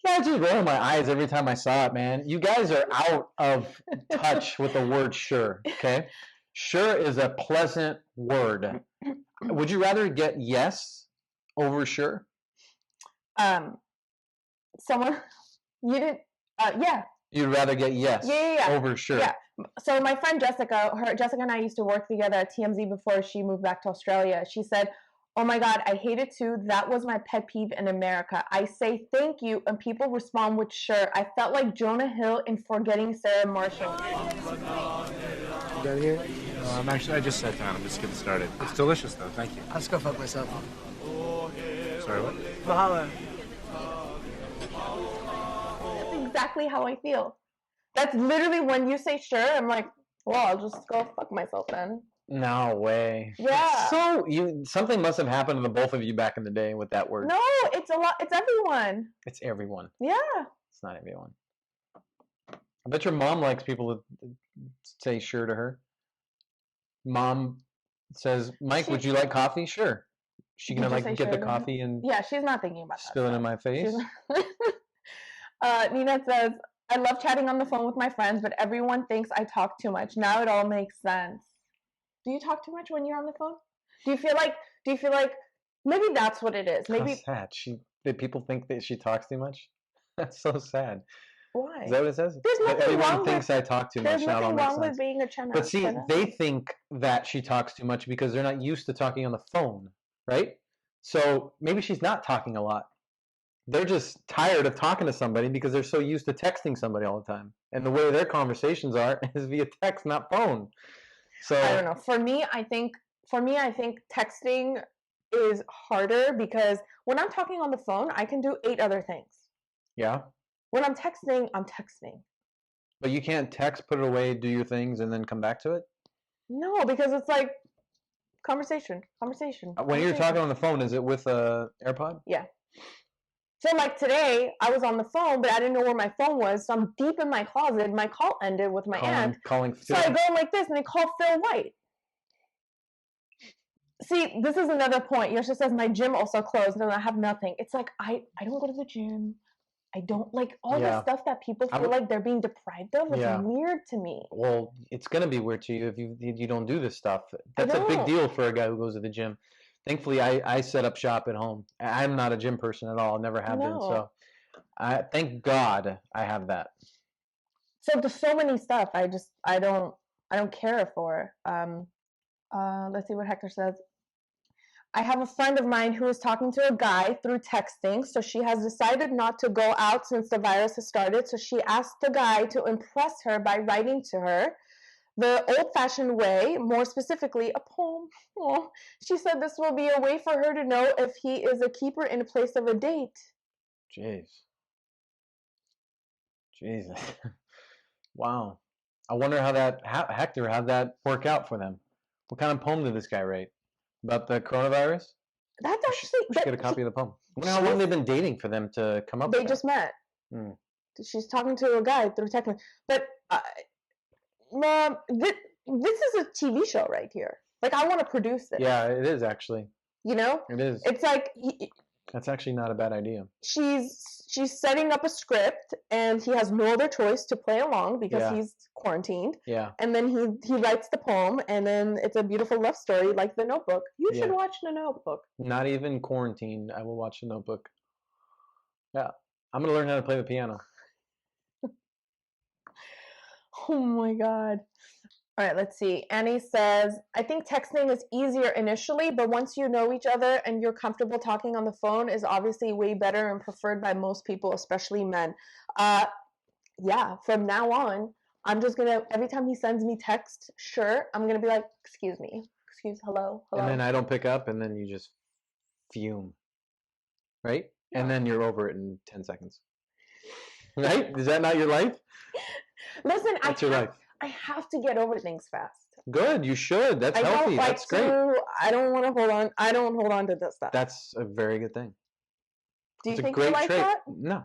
Yeah, I just rolled my eyes every time I saw it, man. You guys are out of touch with the word sure. Okay, sure is a pleasant word. Would you rather get yes over sure? Someone you did yeah. You'd rather get yes over sure. Yeah. So my friend Jessica and I used to work together at TMZ before she moved back to Australia. She said, oh my God, I hate it too. That was my pet peeve in America. I say thank you and people respond with sure. I felt like Jonah Hill in Forgetting Sarah Marshall. You done here? No, I just sat down. I'm just getting started. It's delicious though. Thank you. I'll just go fuck myself. Sorry, what? Mahalo. That's exactly how I feel. That's literally when you say sure, I'm like, well, I'll just go fuck myself then. No way. Yeah. So something must have happened to the both of you back in the day with that word. No, it's a lot. It's everyone. It's everyone. Yeah. It's not everyone. I bet your mom likes people to say sure to her. Mom says, Mike, would you like coffee? Sure. She gonna get sure the coffee and she's not thinking about that. Spill it in my face. Nina says, I love chatting on the phone with my friends, but everyone thinks I talk too much. Now it all makes sense. Do you talk too much when you're on the phone? Do you feel like maybe that's what it is? Maybe sad. People think that she talks too much. That's so sad. Why? Is that what it says? There's nothing Everyone wrong thinks I talk too much. There's nothing wrong with being a channel. But see, they think that she talks too much because they're not used to talking on the phone, right? So maybe she's not talking a lot. They're just tired of talking to somebody because they're so used to texting somebody all the time. And the way their conversations are is via text, not phone. So I don't know. For me, I think texting is harder because when I'm talking on the phone, I can do 8 other things. Yeah. When I'm texting, I'm texting. But you can't text, put it away, do your things, and then come back to it? No, because it's like conversation. When you're talking on the phone, is it with a AirPod? Yeah. So like today, I was on the phone, but I didn't know where my phone was. So I'm deep in my closet. My call ended with my aunt. Calling Phil. So I go like this, and they call Phil White. See, this is another point. Yosha says my gym also closed, and I have nothing. It's like I don't go to the gym. I don't like all the stuff that people feel like they're being deprived of. It's weird to me. Well, it's gonna be weird to you if you don't do this stuff. That's a big deal for a guy who goes to the gym. Thankfully, I set up shop at home. I'm not a gym person at all. Never have been. No. So, thank God I have that. So there's so many stuff I don't care for. Let's see what Hector says. I have a friend of mine who is talking to a guy through texting, so she has decided not to go out since the virus has started, so she asked the guy to impress her by writing to her the old-fashioned way, more specifically, a poem. Oh, she said this will be a way for her to know if he is a keeper in place of a date. Jeez. Jesus. Wow. I wonder how Hector, how'd that work out for them? What kind of poem did this guy write? About the coronavirus? That's We actually... should get a copy of the poem. I wonder how long they've been dating for them to come up with They just met. Hmm. She's talking to a guy through texting. But this is a TV show right here. Like, I want to produce this. Yeah, it is actually. You know? It is. It's like... That's actually not a bad idea. She's setting up a script, and he has no other choice to play along because Yeah. he's quarantined. Yeah. And then he writes the poem, and then it's a beautiful love story like The Notebook. You should Yeah. watch The Notebook. Not even quarantined. I will watch The Notebook. Yeah. I'm going to learn how to play the piano. Oh my God. All right, let's see. Annie says, I think texting is easier initially, but once you know each other and you're comfortable talking on the phone is obviously way better and preferred by most people, especially men. Yeah, from now on, I'm just going to, every time he sends me text, sure, I'm going to be like, excuse me, hello. And then I don't pick up, and then you just fume. Right? Yeah. And then you're over it in 10 seconds. Right? Is that not your life? Listen, That's your life. I have to get over things fast. Good, you should. That's healthy. That's great. I don't want to hold on. I don't hold on to this stuff. That's a very good thing. Do you It's a think great you're like trait. that? No,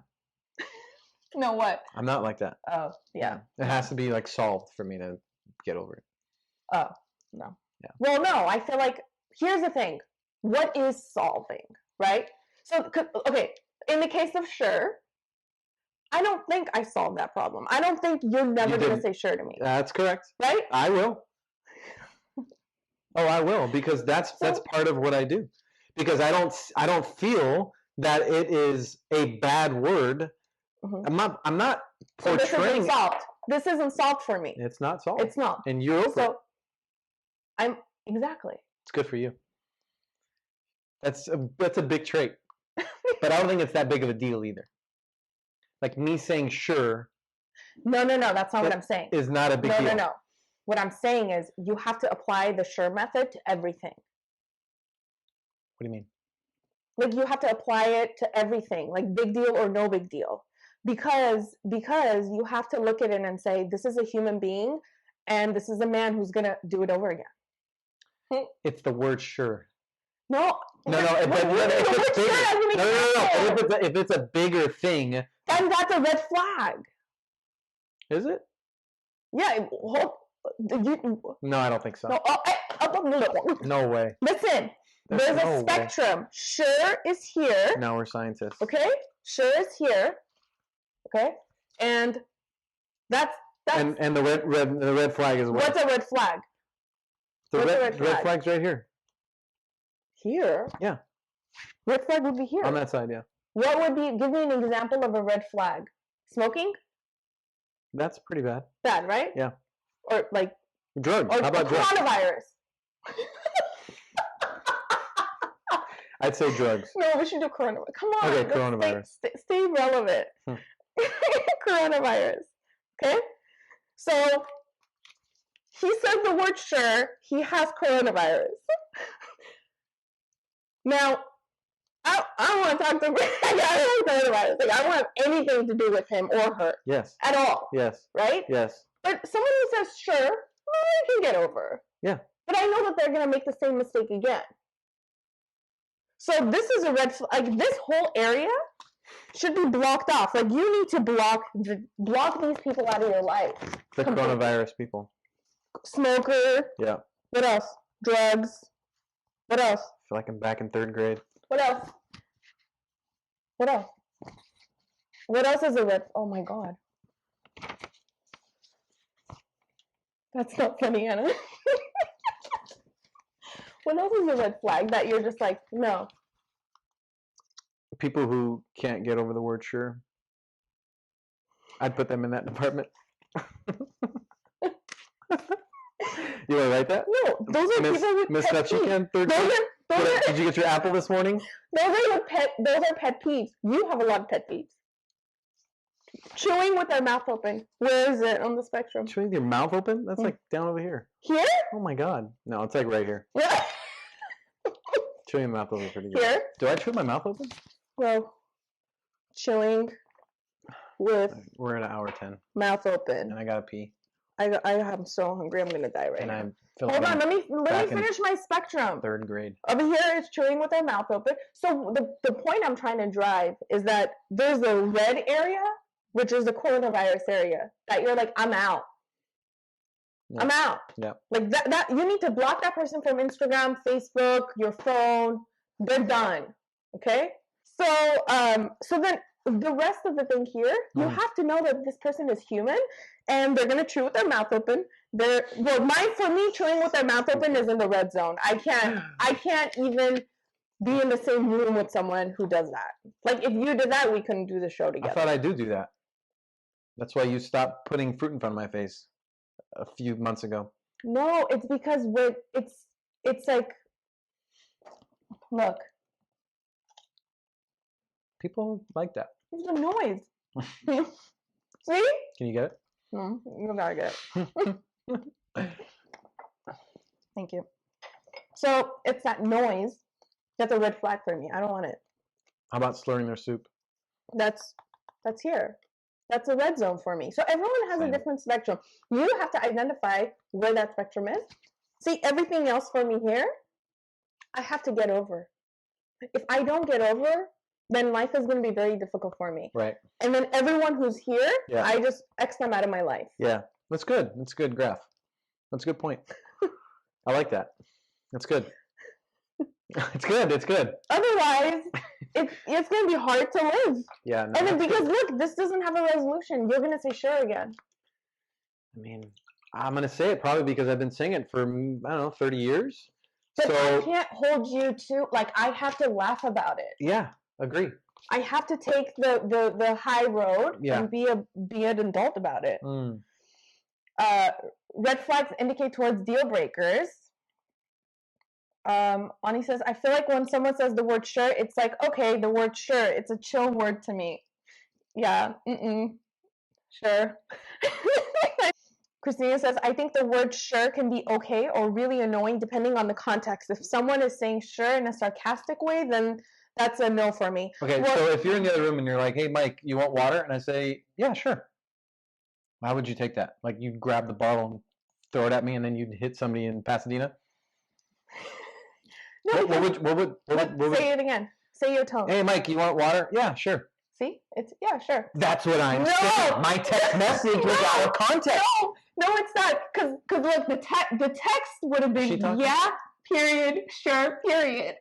No, what? I'm not like that. Oh, yeah. It has to be like solved for me to get over it. Oh, no. Yeah. Well, no, I feel like, here's the thing. What is solving, right? So, okay, in the case of sure, I don't think I solved that problem. I don't think you're never going to say sure to me. That's correct. Right? I will. Oh, I will, because that's part of what I do. Because I don't feel that it is a bad word. Mm-hmm. I'm not So this portraying. isn't solved. This isn't solved for me. It's not solved. It's not. And you're over it. So exactly. It's good for you. That's a big trait. But I don't think it's that big of a deal either. Like me saying sure. No, that's not what I'm saying. Is not a big deal. No. What I'm saying is you have to apply the sure method to everything. What do you mean? Like you have to apply it to everything, like big deal or no big deal. Because you have to look at it and say, this is a human being and this is a man who's going to do it over again. It's the word sure. No. If it's a bigger thing, then that's a red flag. Is it? Yeah. No, I don't think so. No, No way. Listen, there's a spectrum. Sure is here. No, we're scientists. Okay? Sure is here. Okay? And that's and the red flag is what? What's a red flag? The red flag's right here. Here? Yeah. Red flag would be here. On that side, yeah. What would be, give me an example of a red flag. Smoking? That's pretty bad. Bad, right? Yeah. Or like... Drugs. Or how about drugs? Coronavirus. I'd say drugs. No, we should do coronavirus. Come on. Okay, coronavirus. Stay relevant. Coronavirus. Okay? So, he said the word sure. He has coronavirus. Now, I don't want to talk to him. I don't want coronavirus. Like, I don't have anything to do with him or her. Yes. At all. Yes. Right? Yes. But someone who says sure, I can get over. Yeah. But I know that they're going to make the same mistake again. So this is a red flag. Like, this whole area should be blocked off. Like, you need to block these people out of your life. The coronavirus people. Smoker. Yeah. What else? Drugs. What else? I feel like I'm back in 3rd grade. What else? What else? What else is a red? Oh my God. That's not funny, Anna. What else is a red flag that you're just like, no? People who can't get over the word sure. I'd put them in that department. You want to write that? No, those are people with Miss pet peeves. Did you get your apple this morning? Those are pet peeves. You have a lot of pet peeves. Chewing with their mouth open. Where is it on the spectrum? Chewing with your mouth open? That's like down over here. Here? Oh my god. No, it's like right here. Chewing my mouth open pretty good. Here? Do I chew my mouth open? Well, chewing with we're at an hour 10. Mouth open. And I gotta pee. I'm so hungry. I'm gonna die right now. I'm Hold on. Let me finish my spectrum. 3rd grade. Over here is chewing with their mouth open. So the point I'm trying to drive is that there's the red area, which is the coronavirus area, that you're like, I'm out. Yeah. I'm out. Yeah. Like that you need to block that person from Instagram, Facebook, your phone. They're done. Okay? So then the rest of the thing here, you have to know that this person is human and they're gonna chew with their mouth open. For me, chewing with their mouth open is in the red zone. I can't even be in the same room with someone who does that. Like if you did that, we couldn't do the show together. I thought I do that. That's why you stopped putting fruit in front of my face a few months ago. No, it's because it's like, look. People like that. It's the noise. See? Can you get it? No, you gotta get it. Thank you. So it's that noise that's a red flag for me. I don't want it. How about slurring their soup? That's here. That's a red zone for me. So everyone has a different spectrum. You have to identify where that spectrum is. See, everything else for me here, I have to get over. If I don't get over, then life is going to be very difficult for me. Right. And then everyone who's here, I just X them out of my life. Yeah. That's good. That's a good graph. That's a good point. I like that. That's good. It's good. It's good. Otherwise, it's going to be hard to live. Yeah. No, and then because, look, this doesn't have a resolution. You're going to say sure again. I mean, I'm going to say it probably because I've been saying it for, I don't know, 30 years. But so, I can't hold you to, like, I have to laugh about it. Yeah. Agree. I have to take the high road and be an adult about it. Red flags indicate towards deal breakers. Ani says, I feel like when someone says the word sure, it's like, okay, the word sure, it's a chill word to me. Yeah, sure. Christina says, I think the word sure can be okay or really annoying depending on the context. If someone is saying sure in a sarcastic way, then that's a no for me. Okay, so if you're in the other room and you're like, hey, Mike, you want water? And I say, yeah, sure. How would you take that? Like you'd grab the bottle and throw it at me and then you'd hit somebody in Pasadena? No, what would say it again. Say your tone. Hey, Mike, you want water? Yeah, sure. See? It's sure. That's what I'm saying. My text message was out of context. No, it's not. Because look, the text would have been period, sure, period.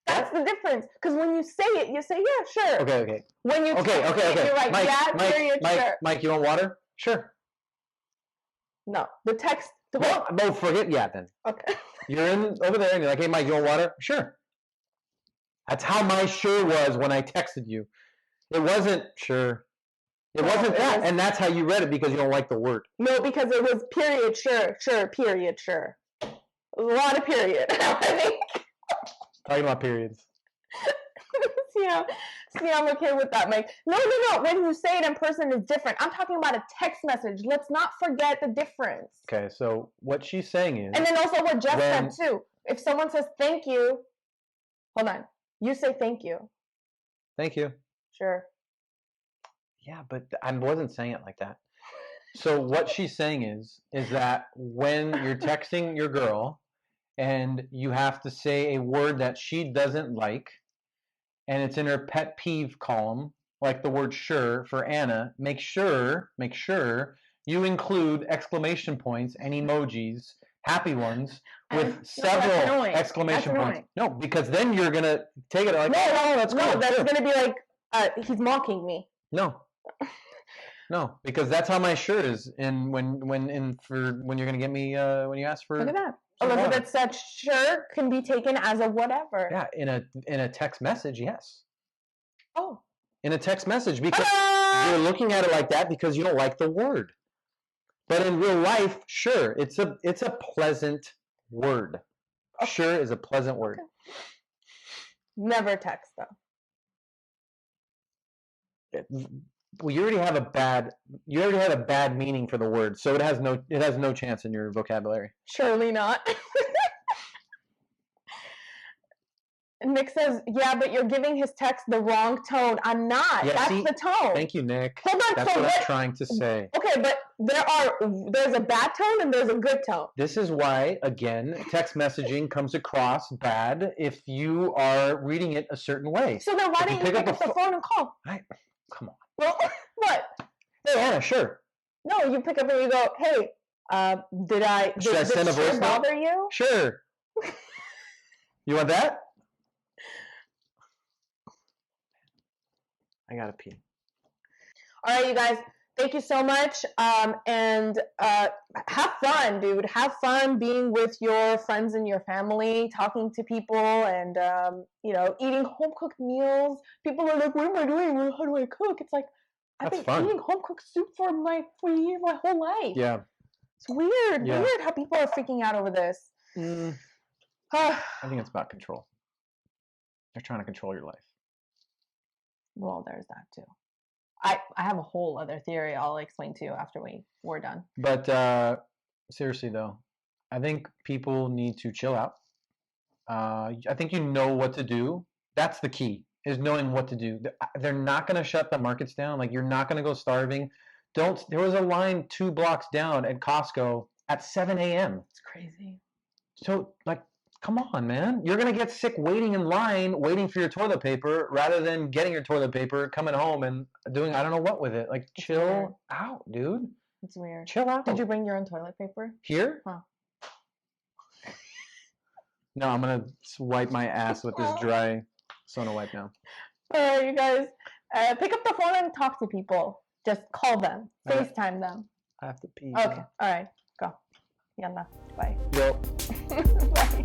That's the difference. Because when you say it, you say, yeah, sure. Okay. When you okay. you're like, Mike, period, sure. Mike, you want water? Sure. No, the text. No, forget then. Okay. You're over there and you're like, hey, Mike, you want water? Sure. That's how my sure was when I texted you. It wasn't sure. It wasn't that. And that's how you read it because you don't like the word. No, because it was period, sure, period, sure. A lot of period, I think. Talking about periods. See, I'm okay with that, Mike. No. When you say it in person, it's different. I'm talking about a text message. Let's not forget the difference. Okay, so what she's saying is... And then also what Jeff said, too. If someone says thank you... Hold on. You say thank you. Thank you. Sure. Yeah, but I wasn't saying it like that. So what she's saying is that when you're texting your girl and you have to say a word that she doesn't like, and it's in her pet peeve column, like the word sure for Anna, make sure you include exclamation points and emojis, happy ones, with several exclamation points. No, because then you're going to take it like, that's cool. No, that's going to be like, he's mocking me. No, because that's how my sure is. And when you're going to get me, when you ask for look at that. Elizabeth said, sure, can be taken as a whatever. Yeah, in a text message, yes. Oh. In a text message, because you're looking at it like that because you don't like the word. But in real life, sure, it's a pleasant word. Okay. Sure is a pleasant word. Okay. Never text though. Well, you already have a bad meaning for the word, so it has no chance in your vocabulary. Surely not. Nick says, yeah, but you're giving his text the wrong tone. I'm not. Yeah, that's the tone. Thank you, Nick. Hold on. That's what I'm trying to say. Okay, but there's a bad tone and there's a good tone. This is why, again, text messaging comes across bad if you are reading it a certain way. So then why didn't you pick up the phone and call? Come on. Well, what? Hey, Anna, sure. No, you pick up and you go, hey, did I send a voice bother you? Sure. You want that? I gotta pee. All right, you guys. Thank you so much. And have fun, dude. Have fun being with your friends and your family, talking to people, and eating home cooked meals. People are like, "What am I doing? How do I cook?" It's like I've been eating home cooked soup for my whole life. Yeah. It's weird. Yeah. Weird how people are freaking out over this. I think it's about control. They're trying to control your life. Well, there's that too. I have a whole other theory I'll explain to you after we're done. But seriously though, I think people need to chill out. I think you know what to do. That's the key, is knowing what to do. They're not going to shut the markets down. Like, you're not going to go starving. There was a line 2 blocks down at Costco at 7 a.m. It's crazy. So, like, come on, man. You're going to get sick waiting in line, waiting for your toilet paper, rather than getting your toilet paper, coming home, and doing I don't know what with it. Like, it's chill weird. Out, dude. It's weird. Chill out. Did you bring your own toilet paper? Here? Huh. No, I'm going to wipe my ass with this dry Sono wipe now. All right, you guys. Pick up the phone and talk to people. Just call them. FaceTime them. I have to pee. Okay. All right. Go. Yalla. Bye. Yo. Bye.